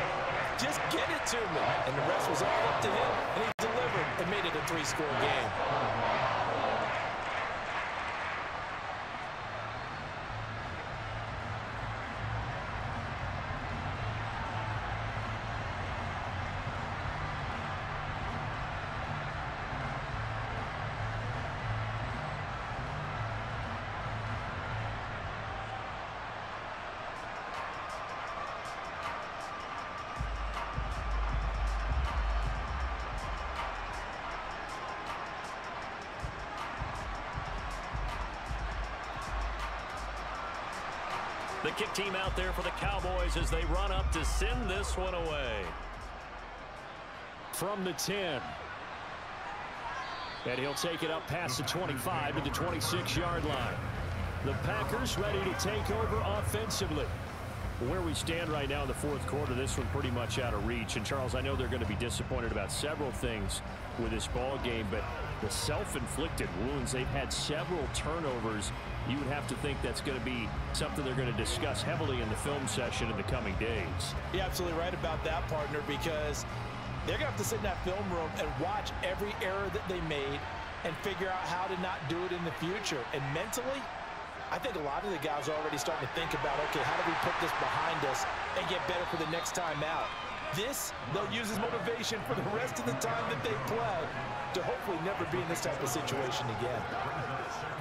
just get it to me. And the rest was all up to him, and he delivered and made it a 3-score game. The kick team out there for the Cowboys as they run up to send this one away. From the 10. And he'll take it up past the 25 to the 26-yard line. The Packers ready to take over offensively. Where we stand right now in the fourth quarter, this one pretty much out of reach. And, Charles, I know they're going to be disappointed about several things with this ball game, but the self-inflicted wounds, they've had several turnovers. You would have to think that's going to be something they're going to discuss heavily in the film session in the coming days. You're absolutely right about that, partner, because they're going to have to sit in that film room and watch every error that they made and figure out how to not do it in the future. And mentally, I think a lot of the guys are already starting to think about, okay, how do we put this behind us and get better for the next time out? This, they'll use as motivation for the rest of the time that they play to hopefully never be in this type of situation again.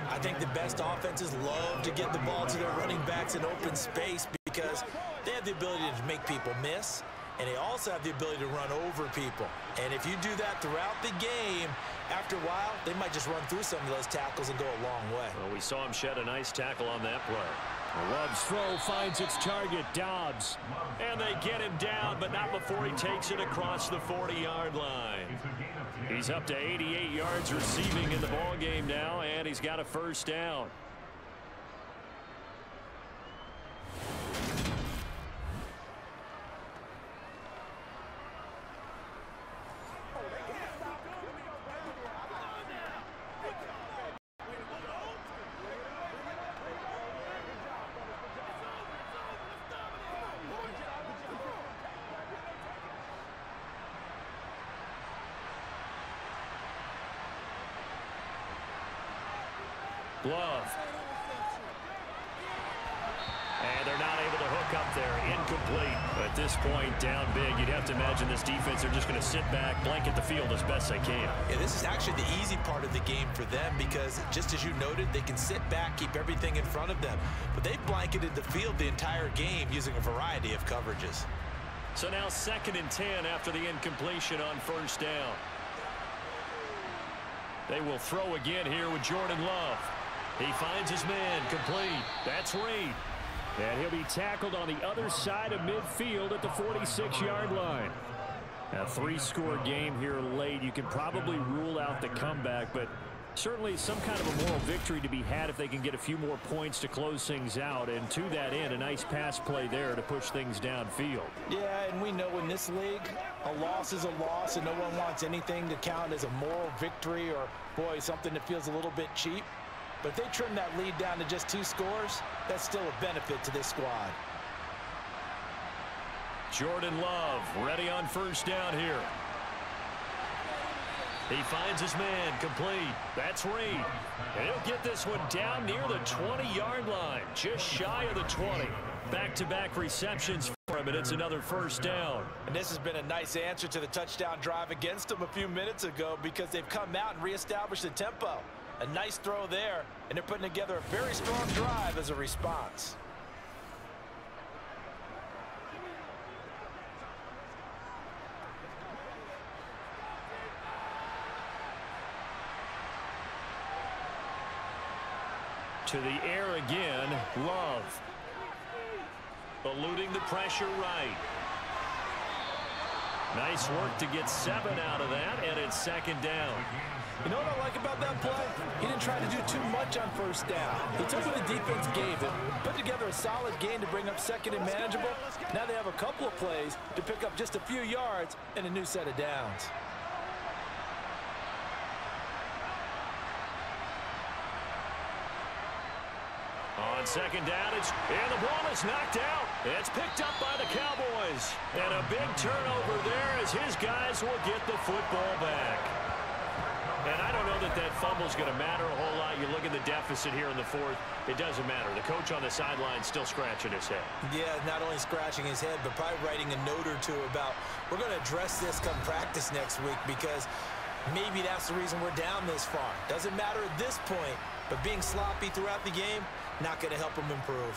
I think the best offenses love to get the ball to their running backs in open space because they have the ability to make people miss, and they also have the ability to run over people. And if you do that throughout the game, after a while, they might just run through some of those tackles and go a long way. Well, we saw him shed a nice tackle on that play. Love's throw finds its target, Dobbs. And they get him down, but not before he takes it across the 40-yard line. He's up to 88 yards receiving in the ballgame now, and he's got a first down. Love. And they're not able to hook up there. Incomplete. At this point, down big. You'd have to imagine this defense are just going to sit back, blanket the field as best they can. Yeah, this is actually the easy part of the game for them because, just as you noted, they can sit back, keep everything in front of them. But they've blanketed the field the entire game using a variety of coverages. So now 2nd and 10 after the incompletion on first down. They will throw again here with Jordan Love. He finds his man, complete. That's Reed. And he'll be tackled on the other side of midfield at the 46-yard line. A 3-score game here late. You can probably rule out the comeback, but certainly some kind of a moral victory to be had if they can get a few more points to close things out. And to that end, a nice pass play there to push things downfield. Yeah, and we know in this league, a loss is a loss, and no one wants anything to count as a moral victory or, boy, something that feels a little bit cheap. But if they trim that lead down to just 2 scores, that's still a benefit to this squad. Jordan Love ready on first down here. He finds his man, complete. That's Reed. And he'll get this one down near the 20-yard line, just shy of the 20. Back-to-back receptions for him, and it's another first down. And this has been a nice answer to the touchdown drive against them a few minutes ago because they've come out and reestablished the tempo. A nice throw there, and they're putting together a very strong drive as a response. To the air again, Love. Eluding the pressure right. Nice work to get 7 out of that, and it's 2nd down. You know what I like about that play? He didn't try to do too much on first down. He took what the defense gave him, put together a solid gain to bring up 2nd and manageable. Now they have a couple of plays to pick up just a few yards and a new set of downs. On 2nd down, and the ball is knocked out. It's picked up by the Cowboys. And a big turnover there as his guys will get the football back. And I don't know that that fumble's going to matter a whole lot. You look at the deficit here in the 4th. It doesn't matter. The coach on the sideline still scratching his head. Yeah, not only scratching his head, but probably writing a note or two about, we're going to address this come practice next week because maybe that's the reason we're down this far. Doesn't matter at this point, but being sloppy throughout the game, not going to help him improve.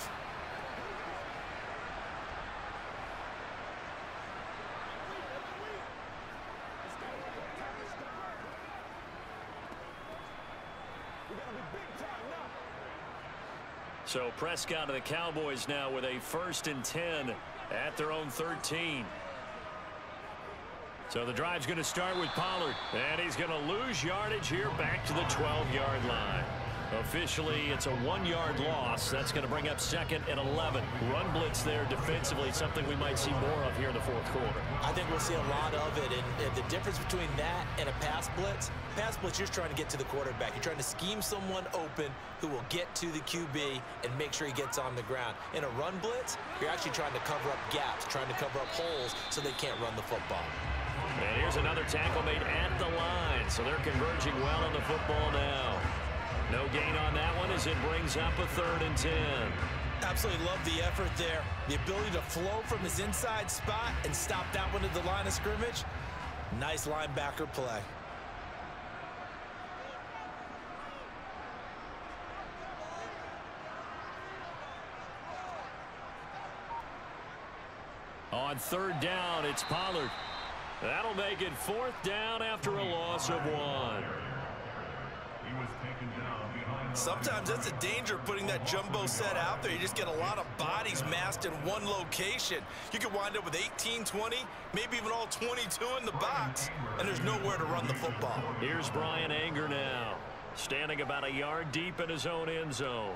So Prescott and the Cowboys now with a 1st and 10 at their own 13. So the drive's going to start with Pollard, and he's going to lose yardage here back to the 12-yard line. Officially, it's a 1-yard loss. That's going to bring up 2nd and 11. Run blitz there defensively, something we might see more of here in the 4th quarter. I think we'll see a lot of it, and the difference between that and a pass blitz, you're just trying to get to the quarterback. You're trying to scheme someone open who will get to the QB and make sure he gets on the ground. In a run blitz, you're actually trying to cover up gaps, trying to cover up holes so they can't run the football. And here's another tackle made at the line, so they're converging well on the football now. No gain on that one as it brings up a 3rd and 10. Absolutely love the effort there. The ability to flow from his inside spot and stop that one at the line of scrimmage. Nice linebacker play. On 3rd down, it's Pollard. That'll make it 4th down after a loss of 1. He was taken down behind Sometimes that's a danger putting that jumbo set out there. You just get a lot of bodies massed in one location. You could wind up with 18, 20, maybe even all 22 in the box, and there's nowhere to run the football. Here's Brian Anger now, standing about a yard deep in his own end zone.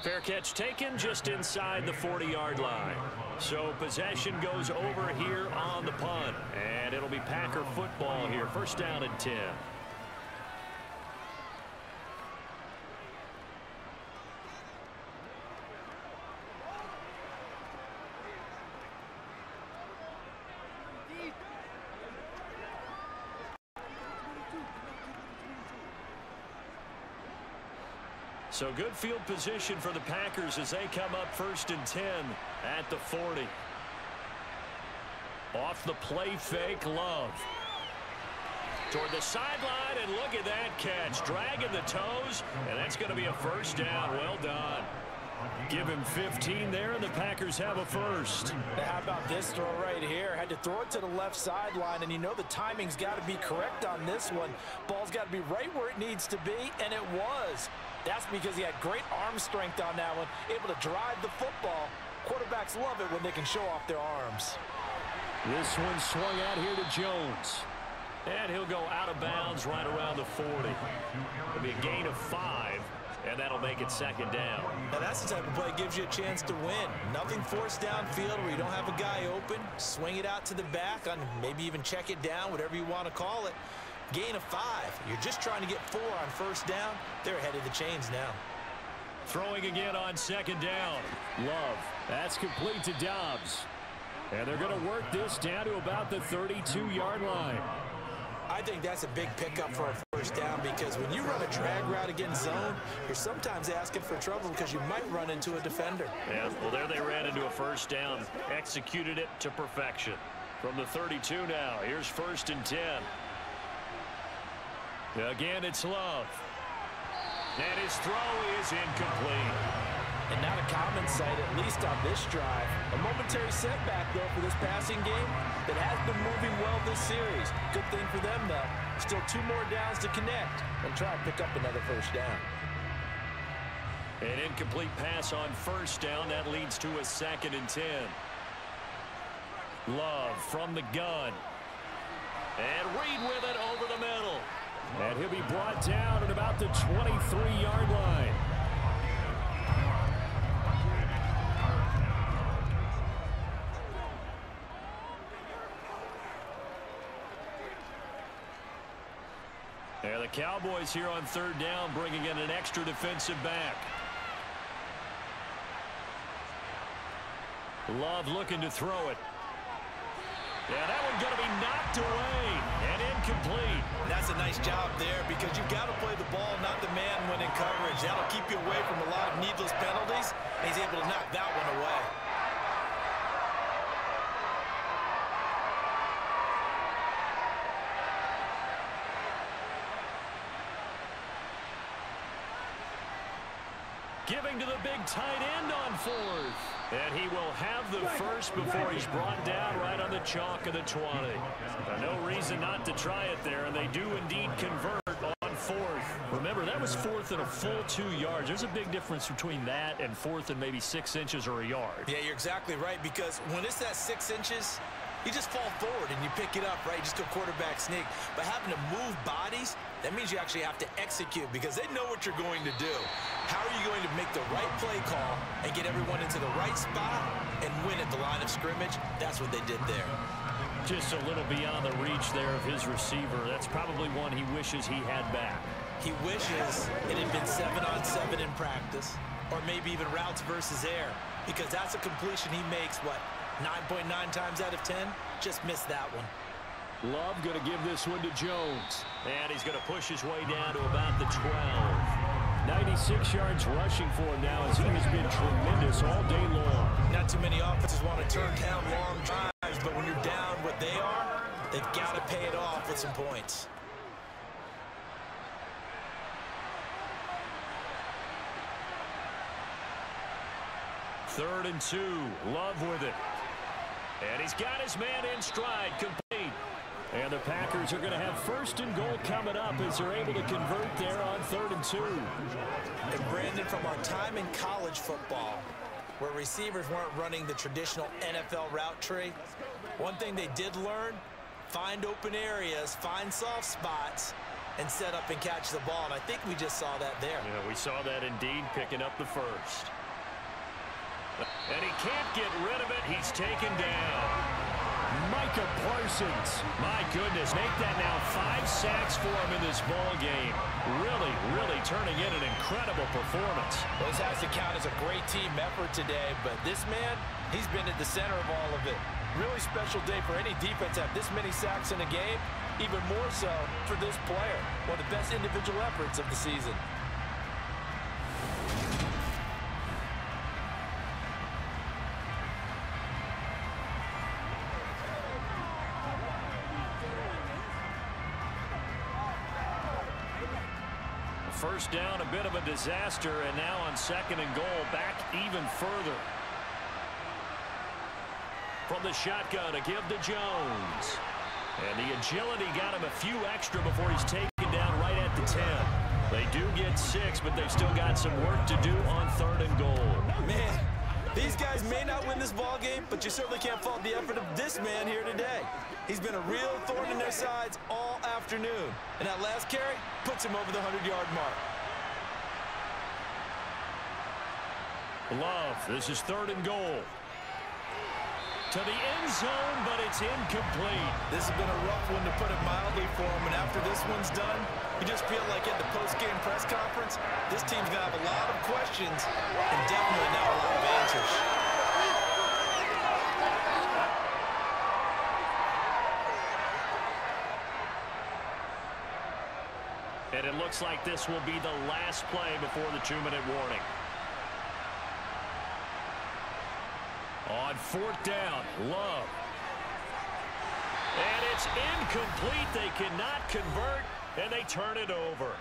Fair catch taken just inside the 40-yard line. So possession goes over here on the punt. And it'll be Packer football here. First down and 10. So good field position for the Packers as they come up first and 10 at the 40. Off the play fake, Love. Toward the sideline, and look at that catch. Dragging the toes, and that's going to be a first down. Well done. Give him 15 there, and the Packers have a first. Now, how about this throw right here? Had to throw it to the left sideline, and you know the timing's got to be correct on this one. Ball's got to be right where it needs to be, and it was. That's because he had great arm strength on that one, able to drive the football. Quarterbacks love it when they can show off their arms. This one swung out here to Jones. And he'll go out of bounds right around the 40. It'll be a gain of 5, and that'll make it second down. Now that's the type of play that gives you a chance to win. Nothing forced downfield where you don't have a guy open. Swing it out to the back, on maybe even check it down, whatever you want to call it. Gain of 5. You're just trying to get 4 on first down. They're ahead of the chains now. Throwing again on second down. Love. That's complete to Dobbs. And they're going to work this down to about the 32-yard line. I think that's a big pickup for a first down because when you run a drag route against zone, you're sometimes asking for trouble because you might run into a defender. Yeah, well, there they ran into a first down. Executed it to perfection. From the 32 now, here's first and 10. Again, it's Love. And his throw is incomplete. And not a common sight, at least on this drive. A momentary setback, though, for this passing game that has been moving well this series. Good thing for them, though. Still 2 more downs to connect and try and pick up another first down. An incomplete pass on first down. That leads to a second and 10. Love from the gun. And Reed with it over the middle. And he'll be brought down at about the 23-yard line. And the Cowboys here on third down bringing in an extra defensive back. Love looking to throw it. Yeah, that one's going to be knocked away and incomplete. That's a nice job there because you've got to play the ball, not the man when in coverage. That'll keep you away from a lot of needless penalties, and he's able to knock that one away. Giving to the big tight end on fourth. And he will have the first before he's brought down right on the chalk of the 20. No reason not to try it there, and they do indeed convert on fourth. Remember, that was fourth and a full 2 yards. There's a big difference between that and fourth and maybe 6 inches or a yard. Yeah, you're exactly right, because when it's that 6 inches, you just fall forward and you pick it up, right? You just go quarterback sneak. But having to move bodies, that means you actually have to execute because they know what you're going to do. How are you going to make the right play call and get everyone into the right spot and win at the line of scrimmage? That's what they did there. Just a little beyond the reach there of his receiver. That's probably one he wishes he had back. He wishes it had been 7-on-7 in practice, or maybe even routes versus air, because that's a completion he makes, what, 9.9 times out of 10? Just missed that one. Love going to give this one to Jones. And he's going to push his way down to about the 12. 96 yards rushing for him now as he has been tremendous all day long. Not too many offenses want to turn down long drives, but when you're down what they are, they've got to pay it off with some points. Third and 2. Love with it. And he's got his man in stride, complete. And the Packers are going to have first and goal coming up as they're able to convert there on 3rd and 2. And Brandon, from our time in college football, where receivers weren't running the traditional NFL route tree, one thing they did learn, find open areas, find soft spots, and set up and catch the ball. And I think we just saw that there. Yeah, we saw that indeed, picking up the first. And he can't get rid of it. He's taken down. Micah Parsons. My goodness, make that now 5 sacks for him in this ball game. Really turning in an incredible performance. Those has to count as a great team effort today, but this man, he's been at the center of all of it. Really special day for any defense to have this many sacks in a game, even more so for this player. One of the best individual efforts of the season. First down, a bit of a disaster, and now on 2nd and goal, back even further. From the shotgun, a give to Jones. And the agility got him a few extra before he's taken down right at the 10. They do get 6, but they've still got some work to do on 3rd and goal. Man, these guys may not win this ball game, but you certainly can't fault the effort of this man here today. He's been a real thorn in their sides all afternoon. And that last carry puts him over the 100-yard mark. Love, this is 3rd and goal. To the end zone, but it's incomplete. This has been a rough one, to put it mildly, for him. And after this one's done, you just feel like at the post-game press conference, this team's going to have a lot of questions and definitely not a lot of answers. And it looks like this will be the last play before the 2-minute warning. On 4th down, Love. And it's incomplete. They cannot convert, and they turn it over.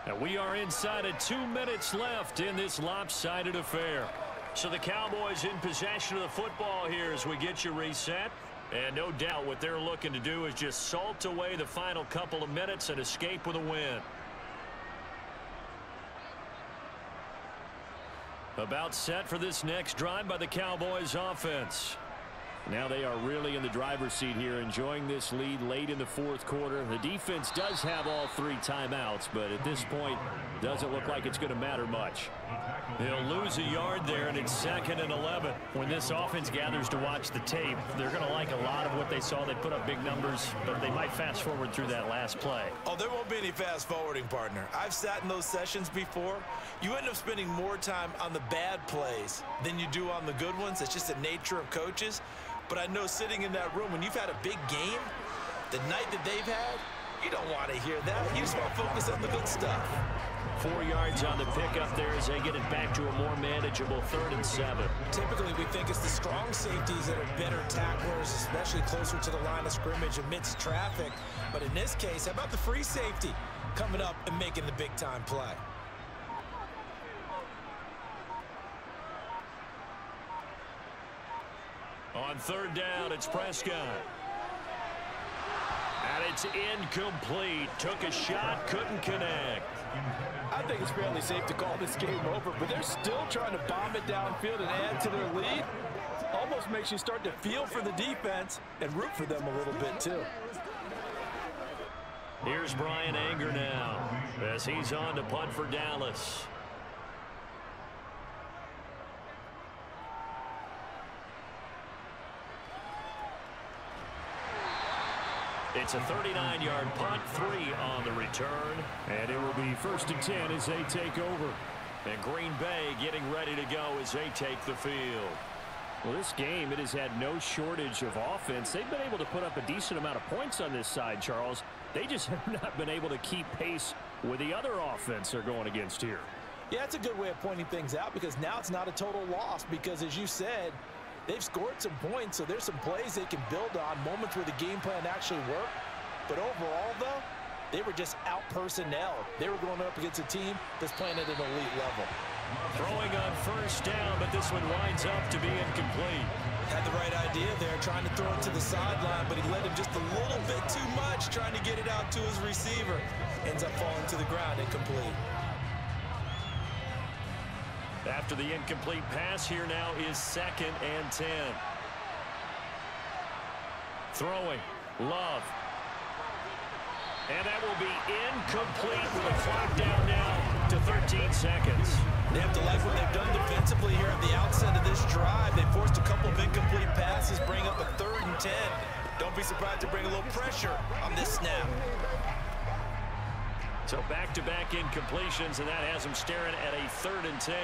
And we are inside of 2 minutes left in this lopsided affair. So the Cowboys in possession of the football here as we get you reset. And no doubt what they're looking to do is just salt away the final couple of minutes and escape with a win. About set for this next drive by the Cowboys offense. Now they are really in the driver's seat here, enjoying this lead late in the 4th quarter. The defense does have all 3 timeouts, but at this point, doesn't look like it's going to matter much. They'll lose a yard there, and it's 2nd and 11. When this offense gathers to watch the tape, they're going to like a lot of what they saw. They put up big numbers, but they might fast forward through that last play. Oh, there won't be any fast forwarding, partner. I've sat in those sessions before. You end up spending more time on the bad plays than you do on the good ones. It's just the nature of coaches. But I know sitting in that room, when you've had a big game, the night that they've had, you don't want to hear that. You just want to focus on the good stuff. 4 yards on the pickup there as they get it back to a more manageable 3rd and 7. Typically, we think it's the strong safeties that are better tacklers, especially closer to the line of scrimmage amidst traffic. But in this case, how about the free safety coming up and making the big-time play? On 3rd down, it's Prescott. And it's incomplete. Took a shot, couldn't connect. I think it's fairly safe to call this game over, but they're still trying to bomb it downfield and add to their lead. Almost makes you start to feel for the defense and root for them a little bit, too. Here's Brian Anger now as he's on to punt for Dallas. It's a 39-yard punt, 3 on the return. And it will be 1st and 10 as they take over. And Green Bay getting ready to go as they take the field. Well, this game, it has had no shortage of offense. They've been able to put up a decent amount of points on this side, Charles. They just have not been able to keep pace with the other offense they're going against here. Yeah, it's a good way of pointing things out because now it's not a total loss because, as you said, they've scored some points, so there's some plays they can build on, moments where the game plan actually worked. But overall, though, they were just out-personnel. They were going up against a team that's playing at an elite level. Throwing on 1st down, but this one winds up to be incomplete. Had the right idea there, trying to throw it to the sideline, but he led him just a little bit too much, trying to get it out to his receiver. Ends up falling to the ground, incomplete. After the incomplete pass, here now is 2nd and 10. Throwing, Love. And that will be incomplete with a clock down now to 13 seconds. They have to like what they've done defensively here at the outset of this drive. They forced a couple of incomplete passes, bring up a 3rd and 10. Don't be surprised to bring a little pressure on this snap. So back-to-back incompletions, and that has them staring at a 3rd and 10.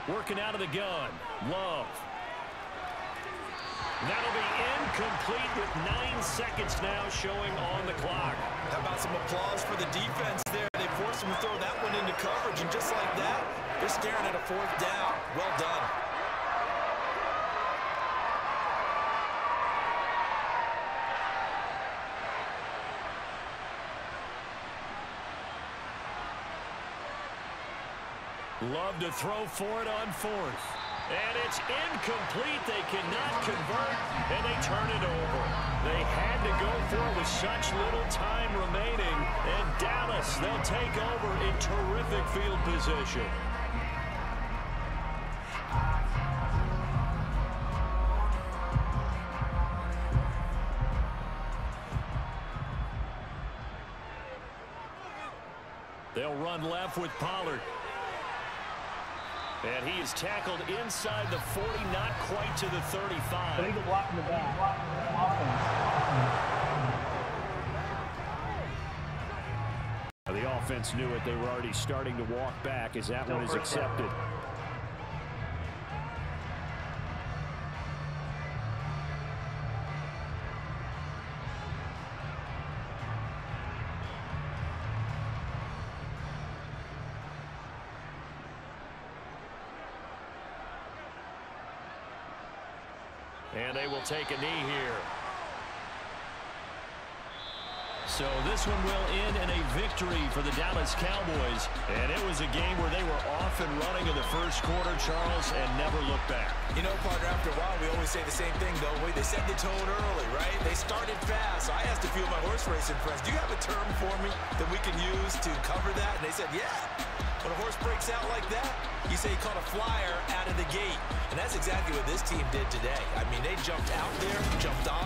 Working out of the gun, Love. That'll be incomplete with 9 seconds now showing on the clock. How about some applause for the defense there? They forced him to throw that one into coverage, and just like that, they're staring at a 4th down. Well done. Love to throw for it on 4th. And it's incomplete. They cannot convert, and they turn it over. They had to go for it with such little time remaining. And Dallas, they'll take over in terrific field position. They'll run left with Pollard. And he is tackled inside the 40, not quite to the 35. They need to block in the back. The offense knew it. They were already starting to walk back as that one is accepted. And they will take a knee here. So this one will end in a victory for the Dallas Cowboys. And it was a game where they were off and running in the first quarter, Charles, and never looked back. You know, partner, after a while, we always say the same thing, don't we? They set the tone early, right? They started fast. So I asked a few of my horse racing friends, do you have a term for me that we can use to cover that? And they said, yeah. When a horse breaks out like that, you say he caught a flyer out of the gate. And that's exactly what this team did today. I mean, they jumped out there, jumped on